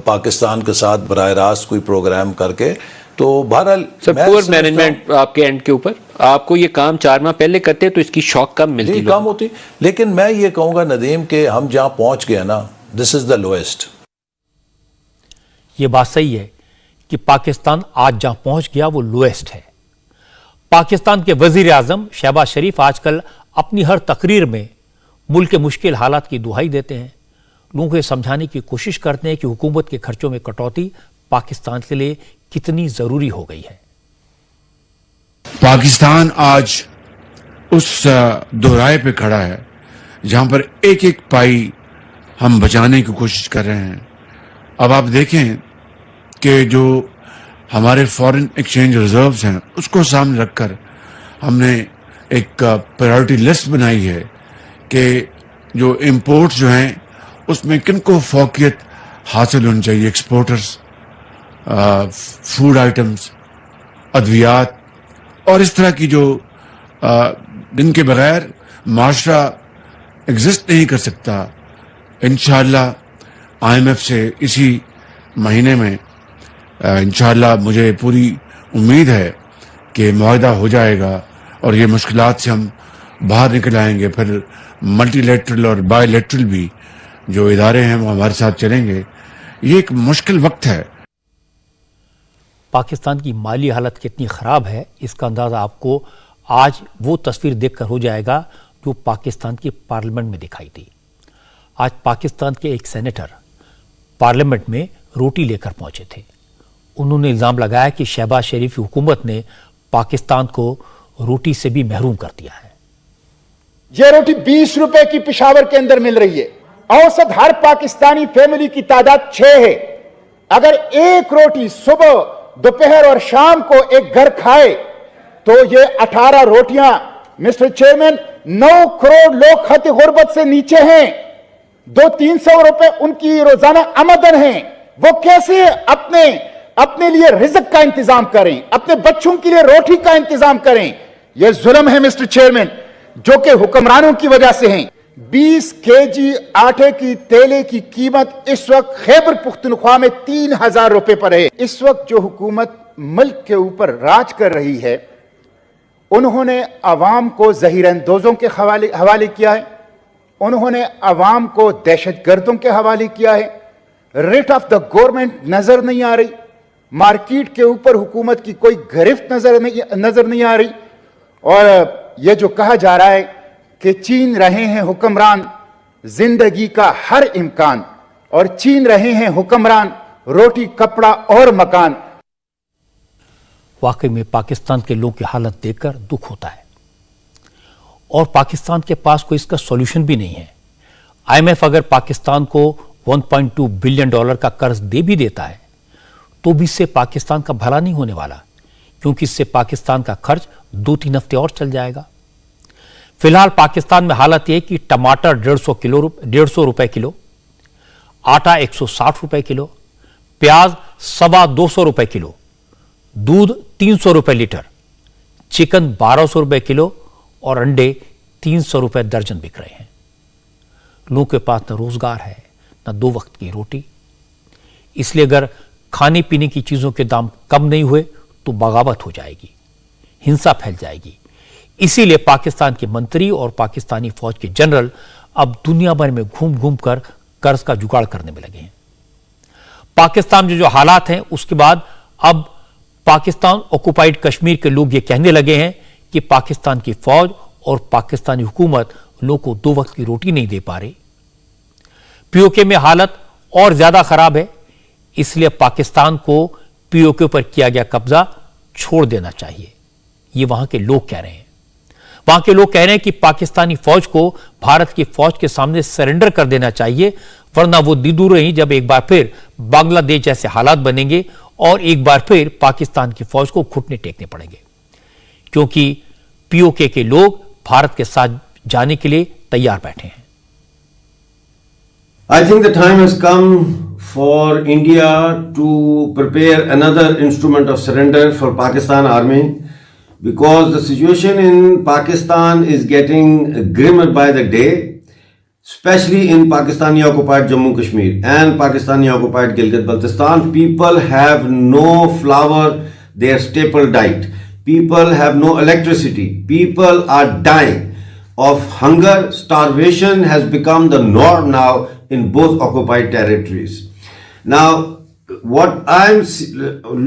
Speaker 10: पाकिस्तान के साथ बराह रास्त कोई प्रोग्राम करके। तो बहरहाल
Speaker 11: सर, पुअर मैनेजमेंट आपके एंड के ऊपर, आपको ये काम 4 माह पहले करते तो इसकी शॉक कम मिलती,
Speaker 10: कम होती। लेकिन मैं ये कहूंगा नदीम कि हम जहां पहुंच गए ना, दिस इज द लोएस्ट।
Speaker 1: ये बात सही है कि पाकिस्तान आज जहां पहुंच गया वो लोएस्ट है। पाकिस्तान के वजीर आजम शहबाज शरीफ आजकल अपनी हर तकरीर में मुल्क के मुश्किल हालात की दुहाई देते हैं, लोगों को समझाने की कोशिश करते हैं कि हुकूमत के खर्चों में कटौती पाकिस्तान के लिए कितनी जरूरी हो गई है।
Speaker 12: पाकिस्तान आज उस दोहराए पे खड़ा है जहां पर एक एक पाई हम बचाने की कोशिश कर रहे हैं। अब आप देखें कि जो हमारे फॉरेन एक्सचेंज रिजर्व्स हैं उसको सामने रखकर हमने एक प्रायोरिटी लिस्ट बनाई है कि जो इंपोर्ट्स जो हैं उसमें किनको फौकियत हासिल होनी चाहिए। एक्सपोर्टर्स, फूड आइटम्स, अद्वियात और इस तरह की जो जिनके बगैर माशरा एग्जिस्ट नहीं कर सकता। इंशाअल्लाह IMF से इसी महीने में इंशाअल्लाह मुझे पूरी उम्मीद है कि मुआहदा हो जाएगा और ये मुश्किलात से हम बाहर निकल आएंगे। फिर मल्टीलेटरल और बायलेटरल भी जो इदारे हैं वो हमारे साथ चलेंगे। ये एक मुश्किल वक्त है।
Speaker 1: पाकिस्तान की माली हालत कितनी खराब है इसका अंदाजा आपको आज वो तस्वीर देखकर हो जाएगा जो पाकिस्तान की पार्लियामेंट में दिखाई दी। आज पाकिस्तान के एक सेनेटर पार्लियामेंट में रोटी लेकर पहुंचे थे। उन्होंने इल्जाम लगाया कि शहबाज शरीफ की हुकूमत ने पाकिस्तान को रोटी से भी महरूम कर दिया है।
Speaker 13: यह रोटी 20 रुपए की पेशावर के अंदर मिल रही है। औसत हर पाकिस्तानी फैमिली की तादाद 6 है। अगर एक रोटी सुबह, दोपहर और शाम को एक घर खाए तो ये 18 रोटियां, मिस्टर चेयरमैन, 9 करोड़ लोग खत गुर्बत से नीचे हैं। 200-300 रुपए उनकी रोजाना आमदन है। वो कैसे अपने लिए रिज़्क का इंतजाम करें, अपने बच्चों के लिए रोटी का इंतजाम करें? यह जुल्म है मिस्टर चेयरमैन, जो कि हुक्मरानों की वजह से हैं। 20 केजी आटे की तेले की कीमत इस वक्त खैबर पुख्तनख्वा में 3000 रुपए पर है। इस वक्त जो हुकूमत मुल्क के ऊपर राज कर रही है, उन्होंने अवाम को ज़हीर-अंदोज़ों के हवाले किया है। उन्होंने अवाम को दहशतगर्दों के हवाले किया है। रेट ऑफ द गवर्नमेंट नजर नहीं आ रही। मार्केट के ऊपर हुकूमत की कोई गिरफ्त नजर नहीं आ रही। और यह जो कहा जा रहा है कि छीन रहे हैं हुक्मरान जिंदगी का हर इम्कान, और छीन रहे हैं हुक्मरान रोटी, कपड़ा और मकान।
Speaker 1: वाकई में पाकिस्तान के लोगों की हालत देखकर दुख होता है और पाकिस्तान के पास कोई इसका सॉल्यूशन भी नहीं है। IMF अगर पाकिस्तान को $1.2 बिलियन का कर्ज दे भी देता है तो भी इससे पाकिस्तान का भला नहीं होने वाला, क्योंकि इससे पाकिस्तान का खर्च 2-3 हफ्ते और चल जाएगा। फिलहाल पाकिस्तान में हालत यह कि टमाटर 150 रुपए किलो, आटा 160 रुपए किलो, प्याज 250 रुपए किलो, दूध 300 रुपए लीटर, चिकन 1200 रुपए किलो और अंडे 300 रुपए दर्जन बिक रहे हैं। लोगों के पास न रोजगार है, न 2 वक्त की रोटी। इसलिए अगर खाने पीने की चीजों के दाम कम नहीं हुए तो बगावत हो जाएगी, हिंसा फैल जाएगी। इसीलिए पाकिस्तान के मंत्री और पाकिस्तानी फौज के जनरल अब दुनिया भर में घूम घूम कर कर्ज का जुगाड़ करने में लगे हैं। पाकिस्तान में जो हालात हैं उसके बाद अब पाकिस्तान ऑक्युपाइड कश्मीर के लोग ये कहने लगे हैं कि पाकिस्तान की फौज और पाकिस्तानी हुकूमत लोगों को 2 वक्त की रोटी नहीं दे पा रही। POK में हालत और ज्यादा खराब है, इसलिए पाकिस्तान को POK पर किया गया कब्जा छोड़ देना चाहिए, ये वहां के लोग कह रहे हैं। वहां के लोग कह रहे हैं कि पाकिस्तानी फौज को भारत की फौज के सामने सरेंडर कर देना चाहिए, वरना वो दूर नहीं जब एक बार फिर बांग्लादेश जैसे हालात बनेंगे और एक बार फिर पाकिस्तान की फौज को घुटने टेकने पड़ेंगे, क्योंकि POK के लोग भारत के साथ जाने के लिए तैयार बैठे हैं।
Speaker 14: I think the time has come for India to prepare another instrument of surrender for Pakistan Army, because the situation in Pakistan is getting grimmer by the day, especially in Pakistani occupied Jammu Kashmir and Pakistani occupied Gilgit-Baltistan. People have no flour, their staple diet. People have no electricity. People are dying of hunger. Starvation has become the norm now in both occupied territories. Now, what I'm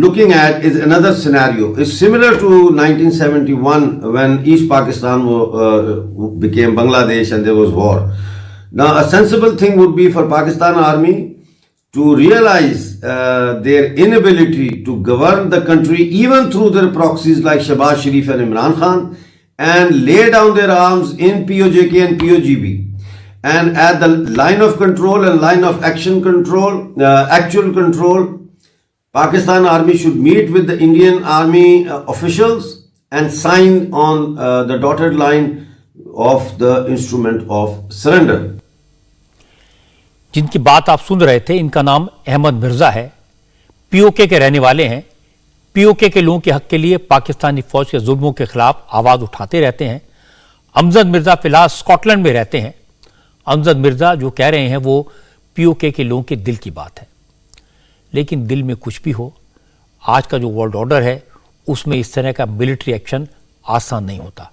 Speaker 14: looking at is another scenario. It's similar to 1971 when East Pakistan became Bangladesh and there was war. Now, a sensible thing would be for Pakistan Army to realize their inability to govern the country even through their proxies like Shehbaz Sharif and Imran Khan, and lay down their arms in POJK and POGB. And at the line of control and line of action control, actual control, Pakistan Army should meet with the Indian Army officials and sign on the dotted line of the instrument of surrender.
Speaker 1: जिनकी बात आप सुन रहे थे, इनका नाम अहमद मिर्जा है, POK के रहने वाले हैं। पीओके के लोगों के हक के लिए पाकिस्तानी फौज के जुल्मों के खिलाफ आवाज उठाते रहते हैं। अमजद मिर्जा फिलहाल स्कॉटलैंड में रहते हैं। अमजद मिर्जा जो कह रहे हैं वो पीओके के लोगों के दिल की बात है, लेकिन दिल में कुछ भी हो, आज का जो वर्ल्ड ऑर्डर है उसमें इस तरह का मिलिट्री एक्शन आसान नहीं होता।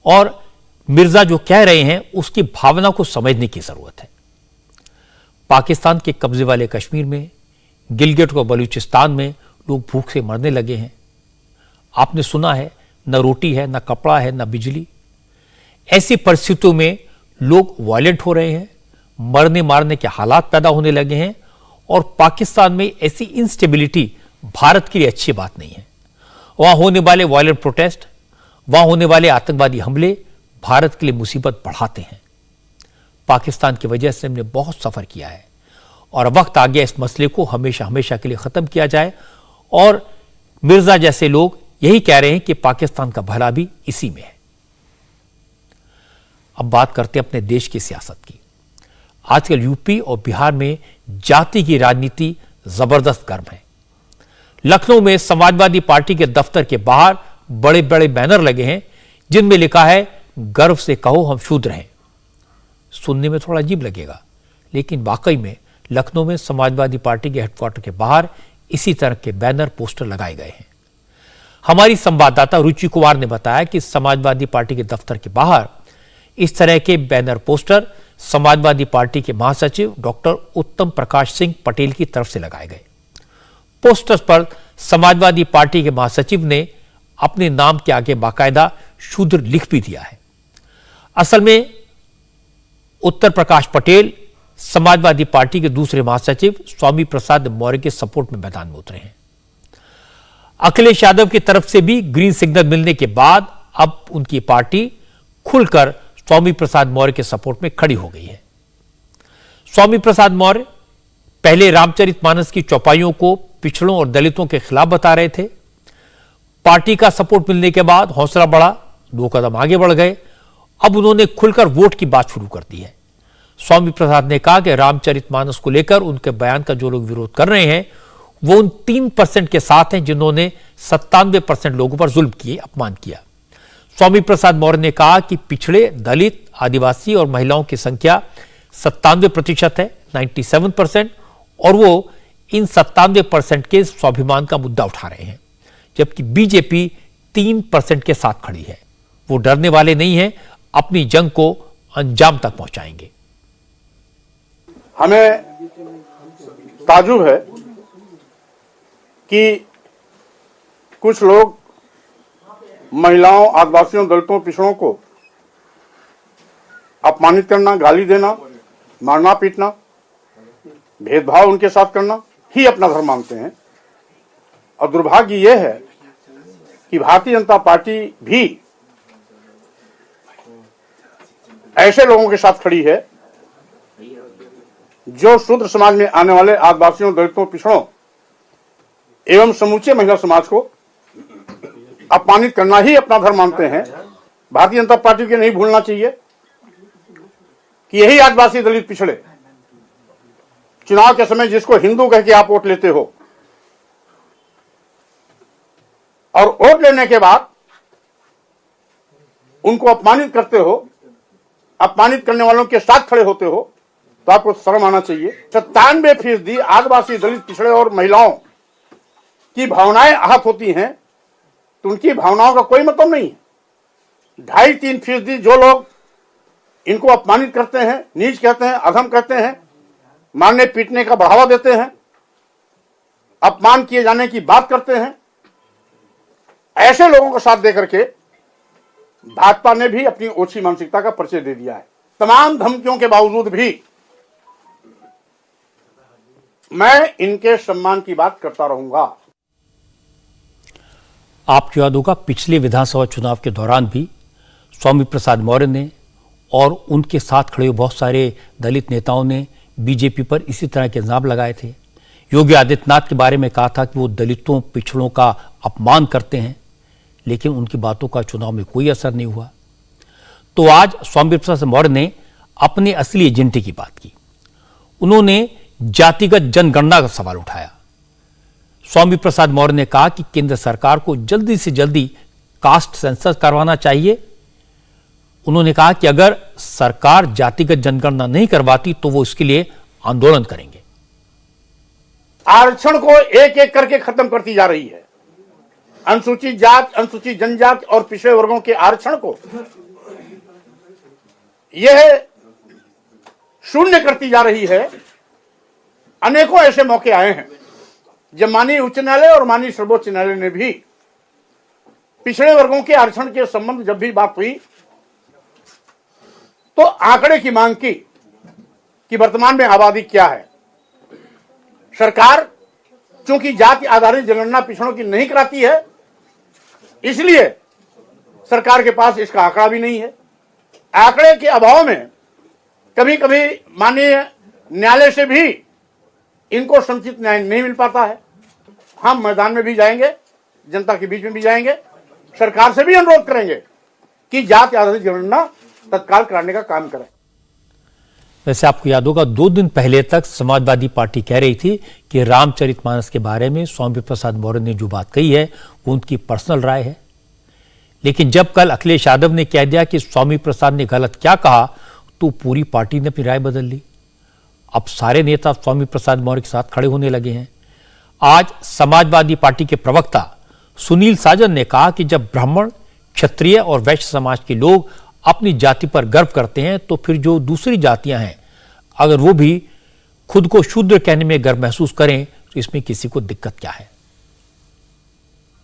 Speaker 1: और मिर्जा जो कह रहे हैं उसकी भावना को समझने की जरूरत है। पाकिस्तान के कब्जे वाले कश्मीर में, गिलगिट और बलूचिस्तान में लोग भूख से मरने लगे हैं। आपने सुना है, न रोटी है, न कपड़ा है, न बिजली। ऐसी परिस्थितियों में लोग वायलेंट हो रहे हैं, मरने मारने के हालात पैदा होने लगे हैं। और पाकिस्तान में ऐसी इंस्टेबिलिटी भारत के लिए अच्छी बात नहीं है। वहां होने वाले वायलेंट प्रोटेस्ट, वहां होने वाले आतंकवादी हमले भारत के लिए मुसीबत बढ़ाते हैं। पाकिस्तान की वजह से हमने बहुत सफर किया है और वक्त आ गया इस मसले को हमेशा हमेशा के लिए खत्म किया जाए। और मिर्जा जैसे लोग यही कह रहे हैं कि पाकिस्तान का भला भी इसी में है। अब बात करते हैं अपने देश की सियासत की। आजकल यूपी और बिहार में जाति की राजनीति जबरदस्त गर्म है। लखनऊ में समाजवादी पार्टी के दफ्तर के बाहर बड़े बड़े बैनर लगे हैं जिनमें लिखा है, गर्व से कहो हम शूद्र हैं। सुनने में थोड़ा अजीब लगेगा, लेकिन वाकई में लखनऊ में समाजवादी पार्टी के हेडक्वार्टर के बाहर इसी तरह के बैनर पोस्टर लगाए गए हैं। हमारी संवाददाता रुचि कुमार ने बताया कि समाजवादी पार्टी के दफ्तर के बाहर इस तरह के बैनर पोस्टर समाजवादी पार्टी के महासचिव डॉक्टर उत्तम प्रकाश सिंह पटेल की तरफ से लगाए गए। पोस्टर्स पर समाजवादी पार्टी के महासचिव ने अपने नाम के आगे बाकायदा शूद्र लिख भी दिया है। असल में उत्तर प्रकाश पटेल समाजवादी पार्टी के दूसरे महासचिव स्वामी प्रसाद मौर्य के सपोर्ट में मैदान में उतरे हैं। अखिलेश यादव की तरफ से भी ग्रीन सिग्नल मिलने के बाद अब उनकी पार्टी खुलकर स्वामी प्रसाद मौर्य के सपोर्ट में खड़ी हो गई है। स्वामी प्रसाद मौर्य पहले रामचरितमानस की चौपाइयों को पिछड़ों और दलितों के खिलाफ बता रहे थे। पार्टी का सपोर्ट मिलने के बाद हौसला बढ़ा, 2 कदम आगे बढ़ गए। अब उन्होंने खुलकर वोट की बात शुरू कर दी है। स्वामी प्रसाद ने कहा कि रामचरितमानस को लेकर उनके बयान का जो लोग विरोध कर रहे हैं वो उन 3% के साथ हैं जिन्होंने 97% लोगों पर जुल्म किए, अपमान किया। स्वामी प्रसाद मौर्य ने कहा कि पिछड़े, दलित, आदिवासी और महिलाओं की संख्या 97% है, 97%, और वो इन 97% के स्वाभिमान का मुद्दा उठा रहे हैं, जबकि बीजेपी 3% के साथ खड़ी है। वो डरने वाले नहीं हैं, अपनी जंग को अंजाम तक पहुंचाएंगे।
Speaker 13: हमें ताजुब है कि कुछ लोग महिलाओं, आदिवासियों, दलितों, पिछड़ों को अपमानित करना, गाली देना, मारना पीटना, भेदभाव उनके साथ करना ही अपना धर्म मानते हैं। और दुर्भाग्य यह है कि भारतीय जनता पार्टी भी ऐसे लोगों के साथ खड़ी है जो शूद्र समाज में आने वाले आदिवासियों, दलितों, पिछड़ों एवं समूचे महिला समाज को अपमानित करना ही अपना धर्म मानते हैं। भारतीय जनता पार्टी को नहीं भूलना चाहिए कि यही आदिवासी, दलित, पिछड़े चुनाव के समय जिसको हिंदू कह के आप वोट लेते हो और वोट लेने के बाद उनको अपमानित करते हो, अपमानित करने वालों के साथ खड़े होते हो, तो आपको शर्म आना चाहिए। 97% आदिवासी, दलित, पिछड़े और महिलाओं की भावनाएं आहत होती हैं, तो उनकी भावनाओं का कोई मतलब नहीं है। 2.5-3% जो लोग इनको अपमानित करते हैं, नीच कहते हैं, अधम कहते हैं, मारने पीटने का बढ़ावा देते हैं, अपमान किए जाने की बात करते हैं, ऐसे लोगों को साथ देकर के भाजपा ने भी अपनी ओछी मानसिकता का परिचय दे दिया है। तमाम धमकियों के बावजूद भी मैं इनके सम्मान की बात करता रहूंगा।
Speaker 1: आपको याद होगा पिछले विधानसभा चुनाव के दौरान भी स्वामी प्रसाद मौर्य ने और उनके साथ खड़े बहुत सारे दलित नेताओं ने बीजेपी पर इसी तरह के इल्जाम लगाए थे। योगी आदित्यनाथ के बारे में कहा था कि वो दलितों, पिछड़ों का अपमान करते हैं, लेकिन उनकी बातों का चुनाव में कोई असर नहीं हुआ। तो आज स्वामी प्रसाद मौर्य ने अपने असली एजेंडे की बात की। उन्होंने जातिगत जनगणना का सवाल उठाया। स्वामी प्रसाद मौर्य ने कहा कि केंद्र सरकार को जल्दी से जल्दी कास्ट सेंसस करवाना चाहिए। उन्होंने कहा कि अगर सरकार जातिगत जनगणना नहीं करवाती तो वो इसके लिए आंदोलन करेंगे।
Speaker 13: आरक्षण को एक एक करके खत्म करती जा रही है। अनुसूचित जात, अनुसूचित जनजाति और पिछड़े वर्गों के आरक्षण को यह शून्य करती जा रही है। अनेकों ऐसे मौके आए हैं जब माननीय उच्च न्यायालय और माननीय सर्वोच्च न्यायालय ने भी पिछड़े वर्गों के आरक्षण के संबंध जब भी बात हुई तो आंकड़े की मांग की कि वर्तमान में आबादी क्या है। सरकार चूंकि जाति आधारित जनगणना पिछड़ों की नहीं कराती है, इसलिए सरकार के पास इसका आंकड़ा भी नहीं है। आंकड़े के अभाव में कभी कभी माननीय न्यायालय से भी इनको समुचित न्याय नहीं मिल पाता है। हम मैदान में भी जाएंगे, जनता के बीच में भी जाएंगे, सरकार से भी अनुरोध करेंगे कि जाति आधारित जनगणना तत्काल कराने का काम करें।
Speaker 1: वैसे आपको याद होगा 2 दिन पहले तक समाजवादी पार्टी कह रही थी कि रामचरितमानस के बारे में स्वामी प्रसाद मौर्य ने जो बात कही है वो उनकी पर्सनल राय है। लेकिन जब कल अखिलेश यादव ने कह दिया कि स्वामी प्रसाद ने गलत क्या कहा तो पूरी पार्टी ने अपनी राय बदल ली। अब सारे नेता स्वामी प्रसाद मौर्य के साथ खड़े होने लगे हैं। आज समाजवादी पार्टी के प्रवक्ता सुनील साजन ने कहा कि जब ब्राह्मण, क्षत्रिय और वैश्य समाज के लोग अपनी जाति पर गर्व करते हैं तो फिर जो दूसरी जातियां हैं अगर वो भी खुद को शूद्र कहने में गर्व महसूस करें तो इसमें किसी को दिक्कत क्या है।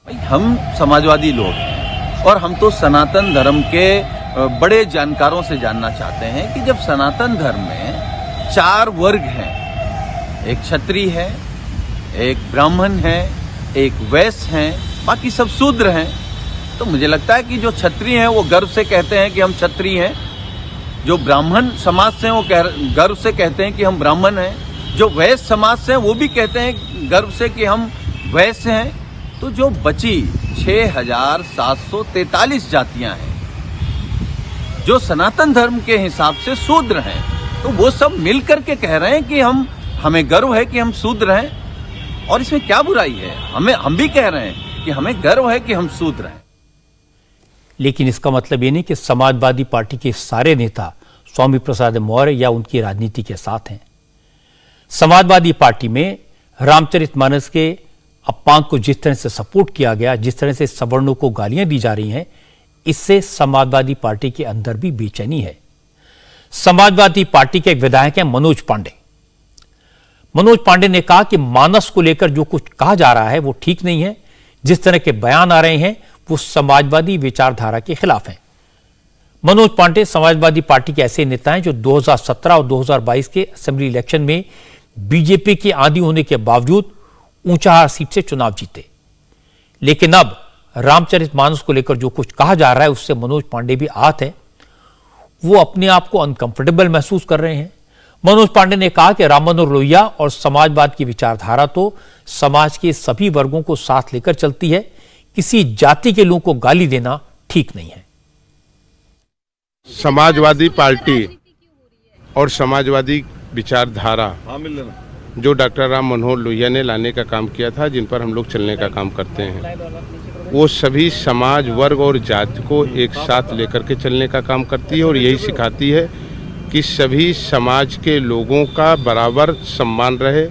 Speaker 3: हम समाजवादी लोग हैं और हम तो सनातन धर्म के बड़े जानकारों से जानना चाहते हैं कि जब सनातन धर्म में 4 वर्ग हैं, एक क्षत्रिय है, एक ब्राह्मण है, एक वैश्य है, बाकी सब शूद्र हैं, तो मुझे लगता है कि जो क्षत्रिय हैं वो गर्व से कहते हैं कि हम क्षत्रिय हैं, जो ब्राह्मण समाज से वो गर्व से कहते हैं कि हम ब्राह्मण हैं, जो वैश्य समाज से वो भी कहते हैं गर्व से कि हम वैश्य हैं। तो जो बची 6,743 जातियां हैं जो सनातन धर्म के हिसाब से शूद्र हैं, तो वो सब मिल करके कह रहे हैं कि हमें गर्व है कि हम शूद्र हैं और इसमें क्या बुराई है। हम भी कह रहे हैं कि हमें गर्व है कि हम शूद्र हैं।
Speaker 1: लेकिन इसका मतलब ये नहीं कि समाजवादी पार्टी के सारे नेता स्वामी प्रसाद मौर्य या उनकी राजनीति के साथ हैं। समाजवादी पार्टी में रामचरितमानस के अपमान को जिस तरह से सपोर्ट किया गया, जिस तरह से सवर्णों को गालियां दी जा रही हैं, इससे समाजवादी पार्टी के अंदर भी बेचैनी है। समाजवादी पार्टी के एक विधायक हैं मनोज पांडे। मनोज पांडे ने कहा कि मानस को लेकर जो कुछ कहा जा रहा है वो ठीक नहीं है। जिस तरह के बयान आ रहे हैं वो समाजवादी विचारधारा के खिलाफ हैं। मनोज पांडे समाजवादी पार्टी के ऐसे नेता हैं जो 2017 और 2022 के असेंबली इलेक्शन में बीजेपी की आंधी होने के बावजूद ऊंचाहार सीट से चुनाव जीते। लेकिन अब रामचरितमानस को लेकर जो कुछ कहा जा रहा है उससे मनोज पांडे भी आहत हैं। वो अपने आप को अनकंफर्टेबल महसूस कर रहे हैं। मनोज पांडे ने कहा कि राम मनोहर लोहिया और समाजवाद की विचारधारा तो समाज के सभी वर्गों को साथ लेकर चलती है, किसी जाति के लोगों को गाली देना ठीक नहीं है।
Speaker 15: समाजवादी पार्टी और समाजवादी विचारधारा जो डॉक्टर राम मनोहर लोहिया ने लाने का काम किया था, जिन पर हम लोग चलने का काम करते हैं, वो सभी समाज, वर्ग और जाति को एक साथ लेकर के चलने का काम करती है और यही सिखाती है कि सभी समाज के लोगों का बराबर सम्मान रहे,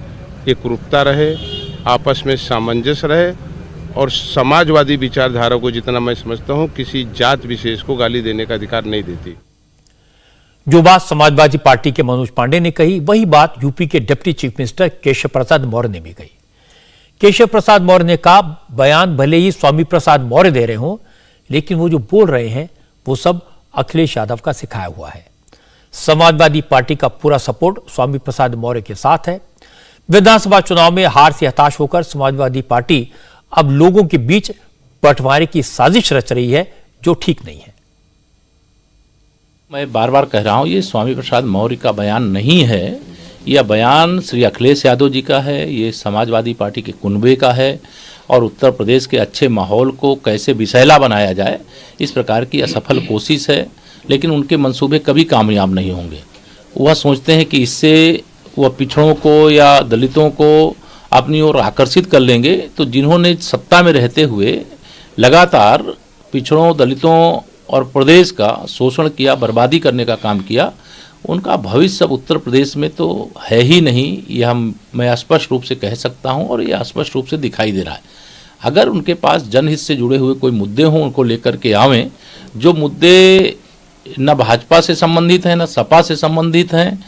Speaker 15: एकरूपता रहे, आपस में सामंजस्य रहे और समाजवादी विचारधारा को जितना मैं समझता हूँ किसी जात विशेष को गाली देने का अधिकार नहीं देती।
Speaker 1: जो बात समाजवादी पार्टी के मनोज पांडे ने कही वही बात यूपी के deputy chief minister Keshav Prasad Maurya ने भी कही। केशव प्रसाद मौर्य ने कहा बयान भले ही स्वामी प्रसाद मौर्य दे रहे हों, लेकिन वो जो बोल रहे हैं वो सब अखिलेश यादव का सिखाया हुआ है। समाजवादी पार्टी का पूरा सपोर्ट स्वामी प्रसाद मौर्य के साथ है। विधानसभा चुनाव में हार से हताश होकर समाजवादी पार्टी अब लोगों के बीच बंटवारे की साजिश रच रही है, जो ठीक नहीं है।
Speaker 16: मैं बार बार कह रहा हूं, ये स्वामी प्रसाद मौर्य का बयान नहीं है, यह बयान श्री अखिलेश यादव जी का है, ये समाजवादी पार्टी के कुनबे का है और उत्तर प्रदेश के अच्छे माहौल को कैसे विषैला बनाया जाए इस प्रकार की असफल कोशिश है। लेकिन उनके मंसूबे कभी कामयाब नहीं होंगे। वह सोचते हैं कि इससे वह पिछड़ों को या दलितों को अपनी ओर आकर्षित कर लेंगे, तो जिन्होंने सत्ता में रहते हुए लगातार पिछड़ों, दलितों और प्रदेश का शोषण किया, बर्बादी करने का काम किया, उनका भविष्य अब उत्तर प्रदेश में तो है ही नहीं, ये मैं स्पष्ट रूप से कह सकता हूं और ये स्पष्ट रूप से दिखाई दे रहा है। अगर उनके पास जनहित से जुड़े हुए कोई मुद्दे हों, उनको लेकर के आवें, जो मुद्दे न भाजपा से संबंधित हैं, न सपा से संबंधित हैं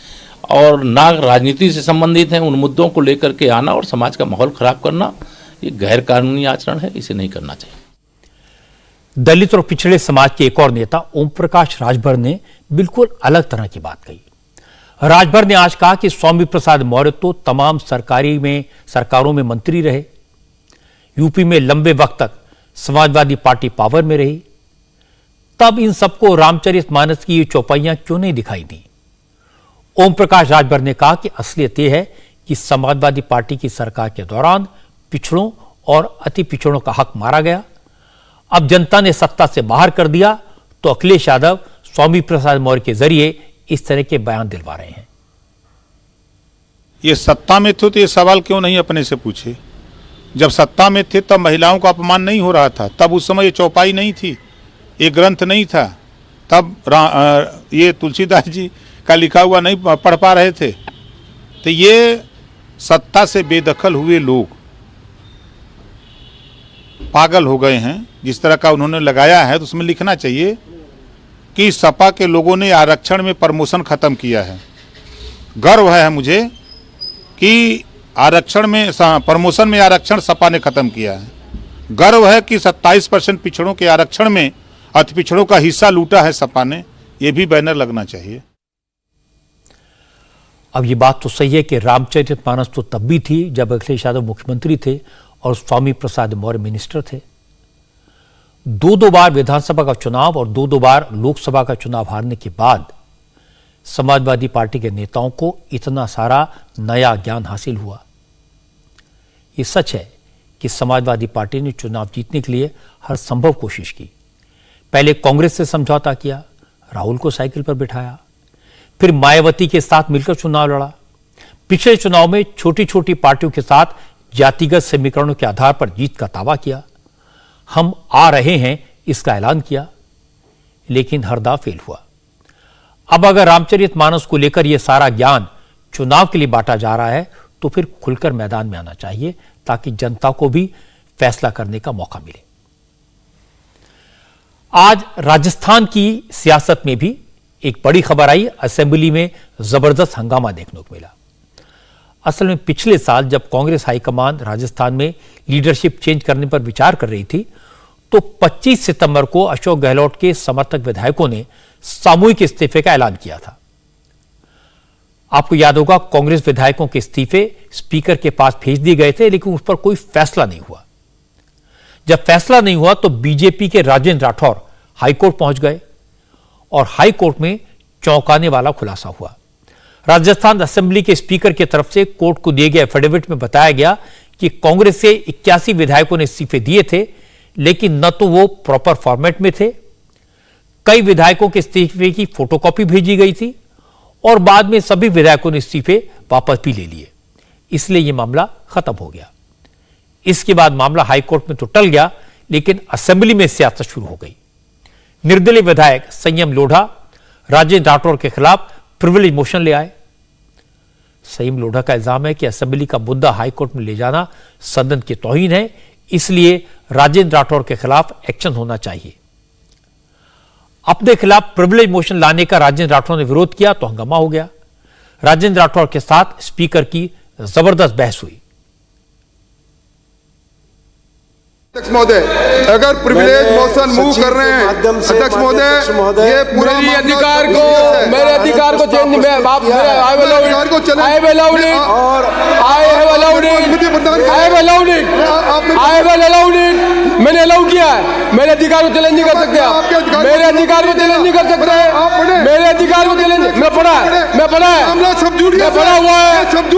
Speaker 16: और न राजनीति से संबंधित हैं, उन मुद्दों को लेकर के आना और समाज का माहौल खराब करना, ये गैर कानूनी आचरण है, इसे नहीं करना चाहिए।
Speaker 1: दलित और पिछड़े समाज के एक और नेता ओम प्रकाश राजभर ने बिल्कुल अलग तरह की बात कही। राजभर ने आज कहा कि स्वामी प्रसाद मौर्य तो तमाम सरकारों में मंत्री रहे, यूपी में लंबे वक्त तक समाजवादी पार्टी पावर में रही, तब इन सबको रामचरितमानस की ये चौपाइयां क्यों नहीं दिखाई दी। ओम प्रकाश राजभर ने कहा कि असलियत यह है कि समाजवादी पार्टी की सरकार के दौरान पिछड़ों और अति पिछड़ों का हक मारा गया, अब जनता ने सत्ता से बाहर कर दिया, तो अखिलेश यादव स्वामी प्रसाद मौर्य के जरिए इस तरह के बयान दिलवा रहे हैं।
Speaker 17: ये सत्ता में थे तो ये सवाल क्यों नहीं अपने से पूछे? जब सत्ता में थे तब महिलाओं का अपमान नहीं हो रहा था, तब उस समय ये चौपाई नहीं थी, ये ग्रंथ नहीं था, तब ये तुलसीदास जी का लिखा हुआ नहीं पढ़ पा रहे थे। तो ये सत्ता से बेदखल हुए लोग पागल हो गए हैं। जिस तरह का उन्होंने लगाया है तो उसमें लिखना चाहिए कि सपा के लोगों ने आरक्षण में प्रमोशन खत्म किया है। गर्व है मुझे कि आरक्षण में प्रमोशन में आरक्षण सपा ने खत्म किया है। गर्व है कि 27% पिछड़ों के आरक्षण में अति पिछड़ों का हिस्सा लूटा है सपा ने। ये भी बैनर लगना चाहिए।
Speaker 1: अब ये बात तो सही है कि रामचरितमानस तो तब भी थी जब अखिलेश यादव मुख्यमंत्री थे और स्वामी प्रसाद मौर्य मिनिस्टर थे। दो बार विधानसभा का चुनाव और दो बार लोकसभा का चुनाव हारने के बाद समाजवादी पार्टी के नेताओं को इतना सारा नया ज्ञान हासिल हुआ। ये सच है कि समाजवादी पार्टी ने चुनाव जीतने के लिए हर संभव कोशिश की। पहले कांग्रेस से समझौता किया, राहुल को साइकिल पर बिठाया, फिर मायावती के साथ मिलकर चुनाव लड़ा। पिछले चुनाव में छोटी छोटी पार्टियों के साथ जातिगत समीकरणों के आधार पर जीत का दावा किया। हम आ रहे हैं इसका ऐलान किया, लेकिन हर दाव फेल हुआ। अब अगर रामचरितमानस को लेकर यह सारा ज्ञान चुनाव के लिए बांटा जा रहा है तो फिर खुलकर मैदान में आना चाहिए ताकि जनता को भी फैसला करने का मौका मिले। आज राजस्थान की सियासत में भी एक बड़ी खबर आई। असेंबली में जबरदस्त हंगामा देखने को मिला। असल में पिछले साल जब कांग्रेस हाईकमान राजस्थान में लीडरशिप चेंज करने पर विचार कर रही थी तो 25 सितंबर को अशोक गहलोत के समर्थक विधायकों ने सामूहिक इस्तीफे का ऐलान किया था। आपको याद होगा, कांग्रेस विधायकों के इस्तीफे स्पीकर के पास भेज दिए गए थे, लेकिन उस पर कोई फैसला नहीं हुआ। जब फैसला नहीं हुआ तो बीजेपी के राजेंद्र राठौर हाईकोर्ट पहुंच गए और हाईकोर्ट में चौंकाने वाला खुलासा हुआ। राजस्थान असेंबली के स्पीकर की तरफ से कोर्ट को दिए गए एफिडेविट में बताया गया कि कांग्रेस से 81 विधायकों ने इस्तीफे दिए थे, लेकिन न तो वो प्रॉपर फॉर्मेट में थे, कई विधायकों के इस्तीफे की फोटोकॉपी भेजी गई थी और बाद में सभी विधायकों ने इस्तीफे वापस भी ले लिए। इसलिए यह मामला खत्म हो गया। इसके बाद मामला हाईकोर्ट में तो टल गया, लेकिन असेंबली में सियासत शुरू हो गई। निर्दलीय विधायक संयम लोढ़ा राजेंद्र राठौर के खिलाफ प्रिविलेज मोशन ले आए। संयम लोढ़ा का इल्जाम है कि असेंबली का मुद्दा हाईकोर्ट में ले जाना सदन की तौहीन है, इसलिए राजेंद्र राठौर के खिलाफ एक्शन होना चाहिए। अपने खिलाफ प्रिविलेज मोशन लाने का राजेंद्र राठौर ने विरोध किया तो हंगामा हो गया। राजेंद्र राठौर के साथ स्पीकर की जबरदस्त बहस हुई।
Speaker 18: अध्यक्ष महोदय, अगर प्रिविलेज मोशन मूव कर रहे हैं अध्यक्ष महोदय, ये पूरा मेरे अधिकार को चेंज
Speaker 19: मैंने अलाउ किया है। मेरे अधिकार को चैलेंज नहीं कर सकते आप। मेरे अधिकार को चैलेंज नहीं कर सकते। मेरे अधिकार को चैलेंज मैं पढ़ा हुआ है,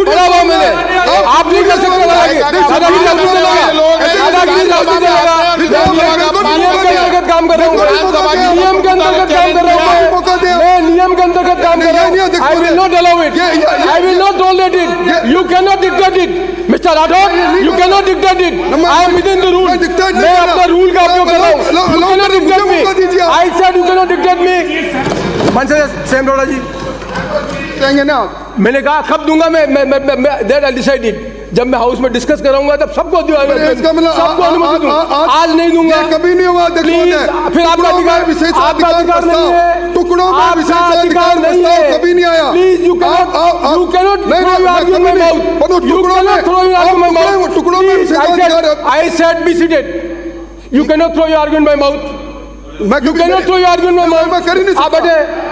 Speaker 19: पढ़ा हुआ मैंने। आप नहीं कर सकते। काम कर रहा हूँ, नियम के अंतर्गत काम कर रहा हूँ। मैं नियम नियम के अंतर्गत काम कर रहा हूं। I will not allow it, I will not tolerate it, you can not dictate it mister Rathore, you can not dictate it, I am within the rule, मैं अपना रूल का उपयोग कर रहा हूं, you can not dictate me, I said you can not dictate me. मनसे सेम रोड़ा जी कहेंगे ना, मैंने कहा कब दूंगा मैं दैट आई डिसाइडेड, जब मैं हाउस में डिस्कस कराऊंगा तब सबको सबको अनुमति दूंगा, आज नहीं दूंगा,
Speaker 18: कभी नहीं हुआ।
Speaker 19: फिर आपका अधिकार नहीं है,
Speaker 18: टुकड़ों में विशेषाधिकार प्रस्ताव कभी नहीं आया।
Speaker 19: प्लीज यू कैनॉट
Speaker 18: टुकड़ों में विशेषाधिकार।
Speaker 19: I said be seated, you cannot throw your argument by mouth, you cannot throw your argument by mouth.
Speaker 18: मैं कर ही नहीं सकता,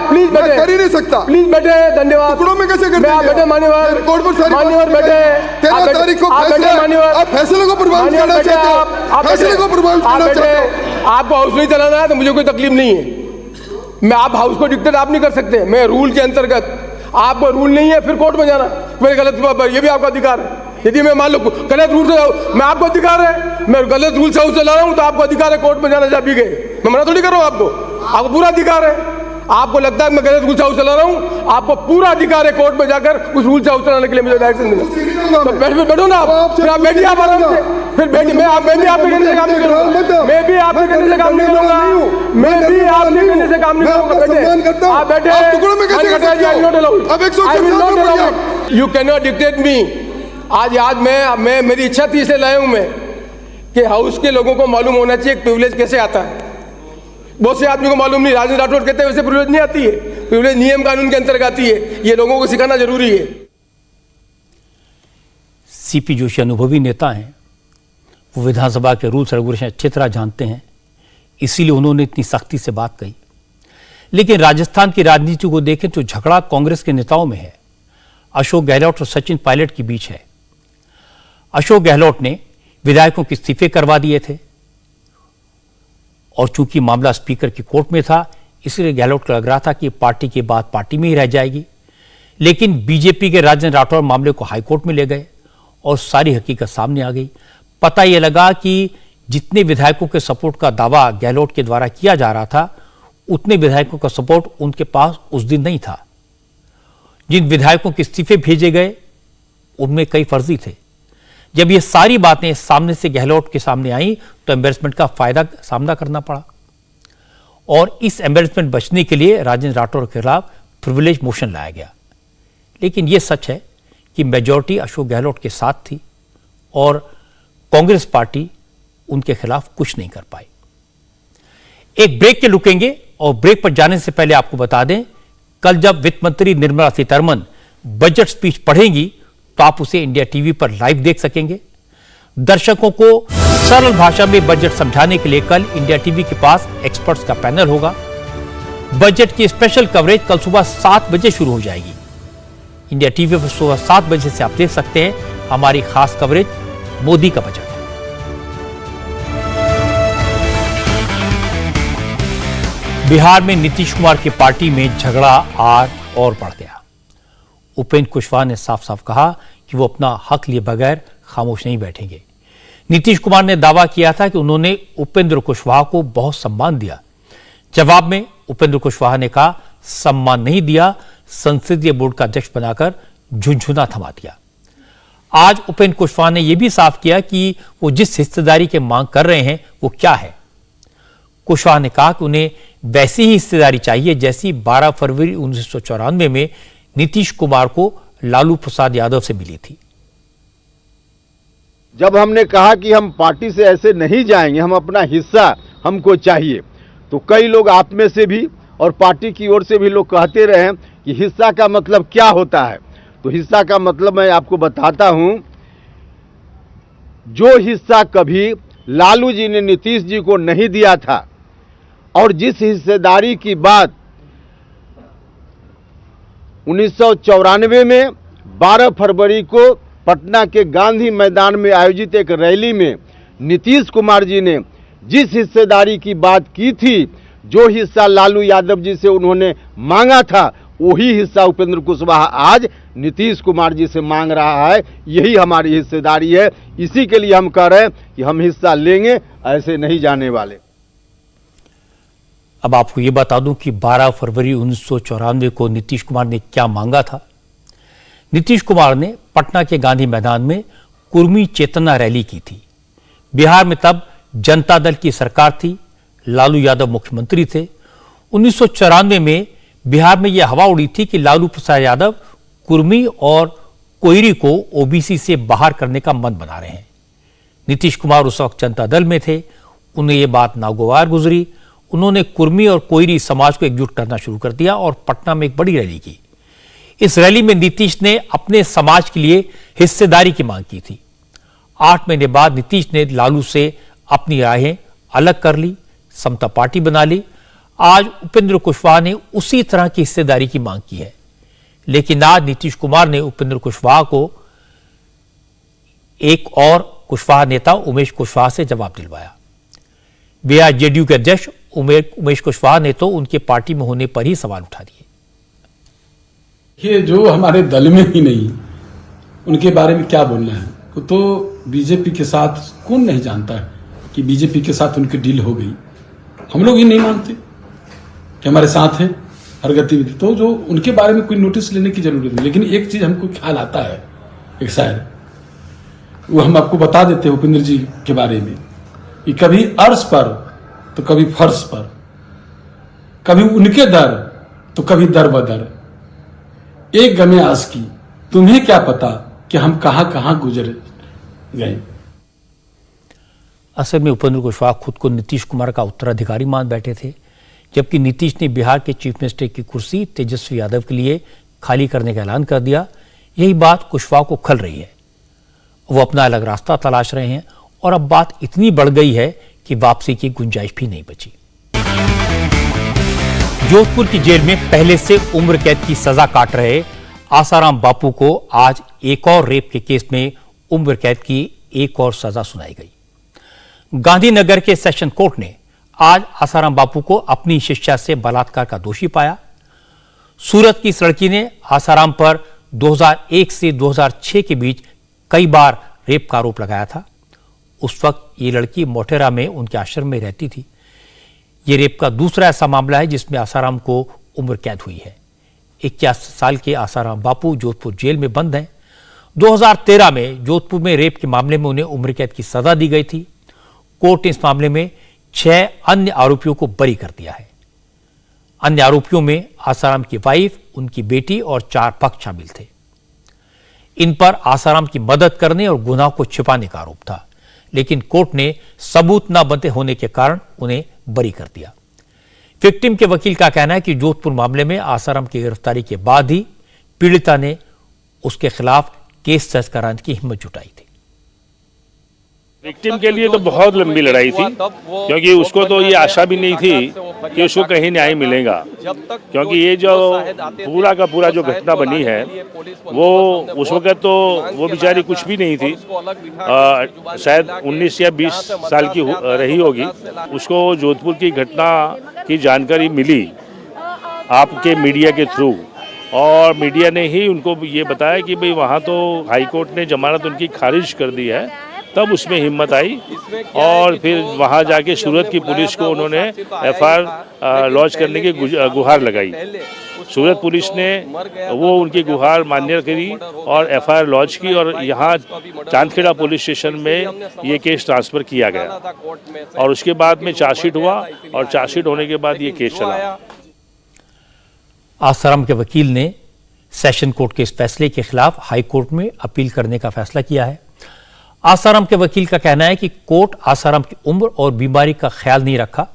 Speaker 19: प्लीज बैठे,
Speaker 18: कर ही नहीं सकता,
Speaker 19: प्लीज बैठे, धन्यवाद।
Speaker 18: टुकड़ों में कैसे
Speaker 19: मैं आप बैठे मान्यवर,
Speaker 18: रिकॉर्ड पर
Speaker 19: मान्यवर बैठे,
Speaker 18: 13 तारीख को आप फैसले को प्रभावित करना चाहते हो, फैसले को प्रभावित करना चाहते हो।
Speaker 19: आपको हाउस नहीं चलाना है तो मुझे कोई तकलीफ नहीं है, मैं आप हाउस को डिक्टेट आप नहीं कर सकते, मैं रूल के अंतर्गत, आपको रूल नहीं है फिर कोर्ट में जाना, मेरे गलत, ये भी आपका अधिकार है। यदि मैं मान लो गलत रूल से, मैं आपको अधिकार है, मैं गलत रूल से हाउस चला रहा हूँ तो आपको अधिकार है कोर्ट में जाना, जब भी गए, मैं मना थोड़ी कर रहा हूँ आपको पूरा अधिकार है। आपको लगता है मैं गलत रूल से हाउस चला रहा हूँ, आपको पूरा अधिकार है कोर्ट में जाकर उस रूल से हाउस चलाने के लिए मुझे डायरेक्शन देना। तो बैठो ना आप, फिर आप बैठिए, आप आराम से, फिर बैठिए, मैं भी आपके कहने से काम नहीं करूँगा, मैं भी आपके कहने से काम नहीं करूँगा, मैं भी आपके कहने से काम नहीं करूँगा। बैठे, आप बैठे, यू कैन नॉट डिक्टेट मी। आज मैं मेरी इच्छा थी इसलिए लाया हूँ मैं कि हाउस के लोगों को मालूम होना चाहिए प्रिविलेज कैसे आता है। बहुत से आदमी को मालूम नहीं, राजेंद्र राठौड़ कहते हैं वैसे प्रिविलेज नहीं आती है, प्रिविलेज नियम कानून के अंतर्गत आती है, ये लोगों को सिखाना जरूरी है।
Speaker 1: सीपी जोशी अनुभवी नेता हैं, वो विधानसभा के रूल्स रेगुलेशन अच्छी तरह जानते हैं, इसीलिए उन्होंने इतनी सख्ती से बात कही। लेकिन राजस्थान की राजनीति को देखें तो झगड़ा कांग्रेस के नेताओं में है, अशोक गहलोत और सचिन पायलट के बीच है। अशोक गहलोत ने विधायकों के इस्तीफे करवा दिए थे और चूंकि मामला स्पीकर की कोर्ट में था, इसलिए गहलोत को लग रहा था कि पार्टी के बाद पार्टी में ही रह जाएगी। लेकिन बीजेपी के राजेंद्र राठौड़ मामले को हाईकोर्ट में ले गए और सारी हकीकत सामने आ गई। पता यह लगा कि जितने विधायकों के सपोर्ट का दावा गहलोत के द्वारा किया जा रहा था, उतने विधायकों का सपोर्ट उनके पास उस दिन नहीं था। जिन विधायकों के इस्तीफे भेजे गए उनमें कई फर्जी थे। जब ये सारी बातें सामने से गहलोत के सामने आई तो एम्बेरसमेंट का सामना करना पड़ा और इस एम्बेरसमेंट बचने के लिए राजेंद्र राठौड़ के खिलाफ प्रिविलेज मोशन लाया गया। लेकिन यह सच है कि मेजॉरिटी अशोक गहलोत के साथ थी और कांग्रेस पार्टी उनके खिलाफ कुछ नहीं कर पाई। एक ब्रेक के रुकेंगे और ब्रेक पर जाने से पहले आपको बता दें, कल जब वित्त मंत्री निर्मला सीतारमण बजट स्पीच पढ़ेंगी तो आप उसे इंडिया टीवी पर लाइव देख सकेंगे। दर्शकों को सरल भाषा में बजट समझाने के लिए कल इंडिया टीवी के पास एक्सपर्ट्स का पैनल होगा। बजट की स्पेशल कवरेज कल सुबह 7 बजे शुरू हो जाएगी। इंडिया टीवी पर सुबह 7 बजे से आप देख सकते हैं हमारी खास कवरेज मोदी का बजट। बिहार में नीतीश कुमार की पार्टी में झगड़ा आज और बढ़ गया। उपेंद्र कुशवाहा ने साफ साफ कहा कि वो अपना हक लिए बगैर खामोश नहीं बैठेंगे। नीतीश कुमार ने दावा किया था कि उन्होंने उपेंद्र कुशवाहा को बहुत सम्मान दिया। जवाब में उपेंद्र कुशवाहा ने कहा सम्मान नहीं दिया, संसदीय बोर्ड का अध्यक्ष बनाकर झुनझुना थमा दिया। आज उपेंद्र कुशवाहा ने यह भी साफ किया कि वो जिस हिस्सेदारी की मांग कर रहे हैं वो क्या है। कुशवाहा ने कहा कि उन्हें वैसी ही हिस्सेदारी चाहिए जैसी 12 फरवरी 1994 में नीतीश कुमार को लालू प्रसाद यादव से मिली थी।
Speaker 20: जब हमने कहा कि हम पार्टी से ऐसे नहीं जाएंगे, हम अपना हिस्सा हमको चाहिए, तो कई लोग आप में से भी और पार्टी की ओर से भी लोग कहते रहे कि हिस्सा का मतलब क्या होता है। तो हिस्सा का मतलब मैं आपको बताता हूं। जो हिस्सा कभी लालू जी ने नीतीश जी को नहीं दिया था और जिस हिस्सेदारी की बात 1994 में 12 फरवरी को पटना के गांधी मैदान में आयोजित एक रैली में नीतीश कुमार जी ने जिस हिस्सेदारी की बात की थी, जो हिस्सा लालू यादव जी से उन्होंने मांगा था, वही हिस्सा उपेंद्र कुशवाहा आज नीतीश कुमार जी से मांग रहा है। यही हमारी हिस्सेदारी है। इसी के लिए हम कह रहे हैं कि हम हिस्सा लेंगे, ऐसे नहीं जाने वाले।
Speaker 1: अब आपको ये बता दूं कि 12 फरवरी 1994 को नीतीश कुमार ने क्या मांगा था। नीतीश कुमार ने पटना के गांधी मैदान में कुर्मी चेतना रैली की थी। बिहार में तब जनता दल की सरकार थी, लालू यादव मुख्यमंत्री थे। 1994 में बिहार में यह हवा उड़ी थी कि लालू प्रसाद यादव कुर्मी और कोयरी को ओबीसी से बाहर करने का मन बना रहे हैं। नीतीश कुमार उस वक्त जनता दल में थे, उन्हें यह बात नागवार गुजरी। उन्होंने कुर्मी और कोयरी समाज को एकजुट करना शुरू कर दिया और पटना में एक बड़ी रैली की। इस रैली में नीतीश ने अपने समाज के लिए हिस्सेदारी की मांग की थी। 8 महीने बाद नीतीश ने लालू से अपनी राहें अलग कर ली, समता पार्टी बना ली। आज उपेंद्र कुशवाहा ने उसी तरह की हिस्सेदारी की मांग की है, लेकिन आज नीतीश कुमार ने उपेंद्र कुशवाहा को एक और कुशवाहा नेता उमेश कुशवाहा से जवाब दिलवाया। बिहार जेडीयू के अध्यक्ष उमेश कुशवाहा ने तो उनके पार्टी में होने पर ही सवाल उठा दिए।
Speaker 21: ये जो हमारे दल में ही नहीं, उनके बारे में क्या बोलना है। तो बीजेपी के साथ कौन नहीं जानता है कि बीजेपी के साथ उनकी डील हो गई। हम लोग ही नहीं मानते कि हमारे साथ है हर गतिविधि, तो जो उनके बारे में कोई नोटिस लेने की जरूरत नहीं। लेकिन एक चीज हमको ख्याल आता है, एक शायर, वो हम आपको बता देते हैं उपेंद्र जी के बारे में, कि कभी अर्श पर तो कभी फर्श पर, कभी उनके दर तो कभी दर बदर, एक गमे आस की तुम्हें क्या पता कि हम कहां कहां गुजर गए।
Speaker 1: असल में उपेंद्र कुशवाहा खुद को नीतीश कुमार का उत्तराधिकारी मान बैठे थे, जबकि नीतीश ने बिहार के चीफ मिनिस्टर की कुर्सी तेजस्वी यादव के लिए खाली करने का ऐलान कर दिया। यही बात कुशवाहा को खल रही है। वो अपना अलग रास्ता तलाश रहे हैं और अब बात इतनी बढ़ गई है कि वापसी की गुंजाइश भी नहीं बची। जोधपुर की जेल में पहले से उम्र कैद की सजा काट रहे आसाराम बापू को आज एक और रेप के केस में उम्र कैद की एक और सजा सुनाई गई। गांधीनगर के सेशन कोर्ट ने आज आसाराम बापू को अपनी शिष्या से बलात्कार का दोषी पाया। सूरत की इस लड़की ने आसाराम पर 2001 से 2006 के बीच कई बार रेप का आरोप लगाया था। उस वक्त ये लड़की मोटेरा में उनके आश्रम में रहती थी। ये रेप का दूसरा ऐसा मामला है जिसमें आसाराम को उम्र कैद हुई है। 81 साल के आसाराम बापू जोधपुर जेल में बंद हैं। 2013 में जोधपुर में रेप के मामले में उन्हें उम्र कैद की सजा दी गई थी। कोर्ट ने इस मामले में 6 अन्य आरोपियों को बरी कर दिया है। अन्य आरोपियों में आसाराम की वाइफ, उनकी बेटी और 4 पक्ष शामिल थे। इन पर आसाराम की मदद करने और गुनाह को छिपाने का आरोप था, लेकिन कोर्ट ने सबूत न बनते होने के कारण उन्हें बरी कर दिया। विक्टिम के वकील का कहना है कि जोधपुर मामले में आसाराम की गिरफ्तारी के बाद ही पीड़िता ने उसके खिलाफ केस दर्ज कराने की हिम्मत जुटाई थी।
Speaker 22: विक्टिम के लिए तो बहुत लंबी लड़ाई थी, क्योंकि उसको तो ये आशा भी नहीं थी कि उसको कहीं न्याय मिलेगा, क्योंकि ये जो पूरा का पूरा जो घटना बनी है वो उस वक्त तो वो बेचारी कुछ भी नहीं थी, शायद 19 या 20 साल की रही होगी। उसको जोधपुर की घटना की जानकारी मिली आपके मीडिया के थ्रू, और मीडिया ने ही उनको ये बताया कि भाई वहाँ तो हाई कोर्ट ने जमानत उनकी खारिज कर दी है। तब उसमें हिम्मत आई और फिर वहाँ जाके सूरत की पुलिस को उन्होंने एफआईआर लॉन्च करने की गुहार लगाई। सूरत पुलिस ने वो उनकी गुहार मान्य करी और एफआईआर लॉन्च की, और यहाँ चांदखेड़ा पुलिस स्टेशन में ये केस ट्रांसफ़र किया गया और उसके बाद में चार्जशीट हुआ और चार्जशीट होने के बाद ये केस चला।
Speaker 1: आसाराम के वकील ने सेशन कोर्ट के इस फैसले के खिलाफ हाई कोर्ट में अपील करने का फैसला किया है। आसाराम के वकील का कहना है कि कोर्ट आसाराम की उम्र और बीमारी का ख्याल नहीं रखा,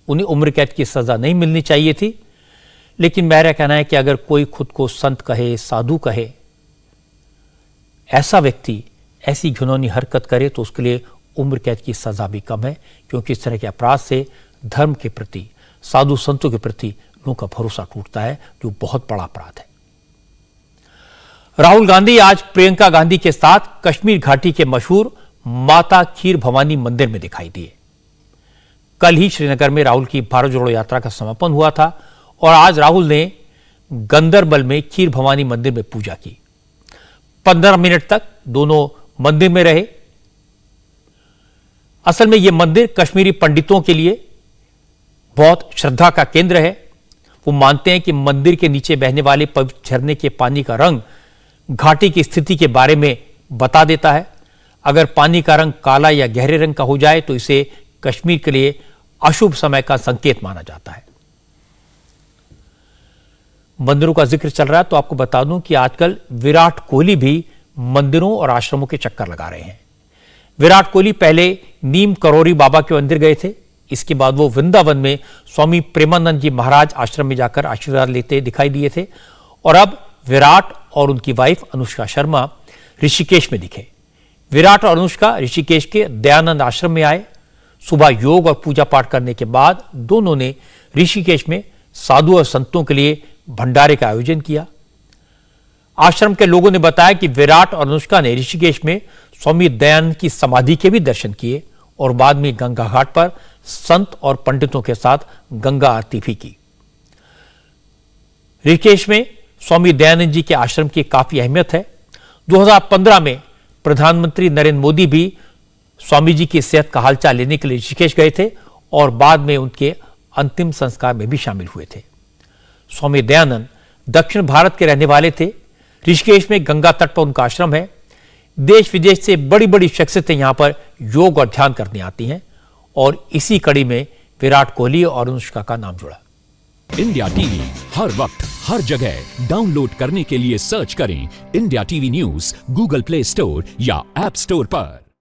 Speaker 1: उन्हें उम्र कैद की सजा नहीं मिलनी चाहिए थी। लेकिन मेरा कहना है कि अगर कोई खुद को संत कहे, साधु कहे, ऐसा व्यक्ति ऐसी घिनौनी हरकत करे तो उसके लिए उम्र कैद की सजा भी कम है, क्योंकि इस तरह के अपराध से धर्म के प्रति, साधु संतों के प्रति लोगों का भरोसा टूटता है, जो बहुत बड़ा अपराध है। राहुल गांधी आज प्रियंका गांधी के साथ कश्मीर घाटी के मशहूर माता खीर भवानी मंदिर में दिखाई दिए। कल ही श्रीनगर में राहुल की भारत जोड़ो यात्रा का समापन हुआ था और आज राहुल ने गंदरबल में खीर भवानी मंदिर में पूजा की। 15 मिनट तक दोनों मंदिर में रहे। असल में यह मंदिर कश्मीरी पंडितों के लिए बहुत श्रद्धा का केंद्र है। वो मानते हैं कि मंदिर के नीचे बहने वाले पवित्र झरने के पानी का रंग घाटी की स्थिति के बारे में बता देता है। अगर पानी का रंग काला या गहरे रंग का हो जाए तो इसे कश्मीर के लिए अशुभ समय का संकेत माना जाता है। मंदिरों का जिक्र चल रहा है तो आपको बता दूं कि आजकल विराट कोहली भी मंदिरों और आश्रमों के चक्कर लगा रहे हैं। विराट कोहली पहले नीम करोरी बाबा के मंदिर गए थे, इसके बाद वो वृंदावन में स्वामी प्रेमानंद जी महाराज आश्रम में जाकर आशीर्वाद लेते दिखाई दिए थे और अब विराट और उनकी वाइफ अनुष्का शर्मा ऋषिकेश में दिखे। विराट और अनुष्का ऋषिकेश के दयानंद आश्रम में आए। सुबह योग और पूजा पाठ करने के बाद दोनों ने ऋषिकेश में साधु और संतों के लिए भंडारे का आयोजन किया। आश्रम के लोगों ने बताया कि विराट और अनुष्का ने ऋषिकेश में स्वामी दयानंद की समाधि के भी दर्शन किए और बाद में गंगा घाट पर संत और पंडितों के साथ गंगा आरती भी की। ऋषिकेश में स्वामी दयानंद जी के आश्रम की काफी अहमियत है। 2015 में प्रधानमंत्री नरेंद्र मोदी भी स्वामी जी की सेहत का हालचाल लेने के लिए ऋषिकेश गए थे और बाद में उनके अंतिम संस्कार में भी शामिल हुए थे। स्वामी दयानंद दक्षिण भारत के रहने वाले थे। ऋषिकेश में गंगा तट पर उनका आश्रम है। देश विदेश से बड़ी बड़ी शख्सियतें यहां पर योग और ध्यान करने आती हैं और इसी कड़ी में विराट कोहली और अनुष्का का नाम जुड़ा।
Speaker 4: इंडिया टीवी हर वक्त हर जगह डाउनलोड करने के लिए सर्च करें India TV news Google play store या ऐप स्टोर पर।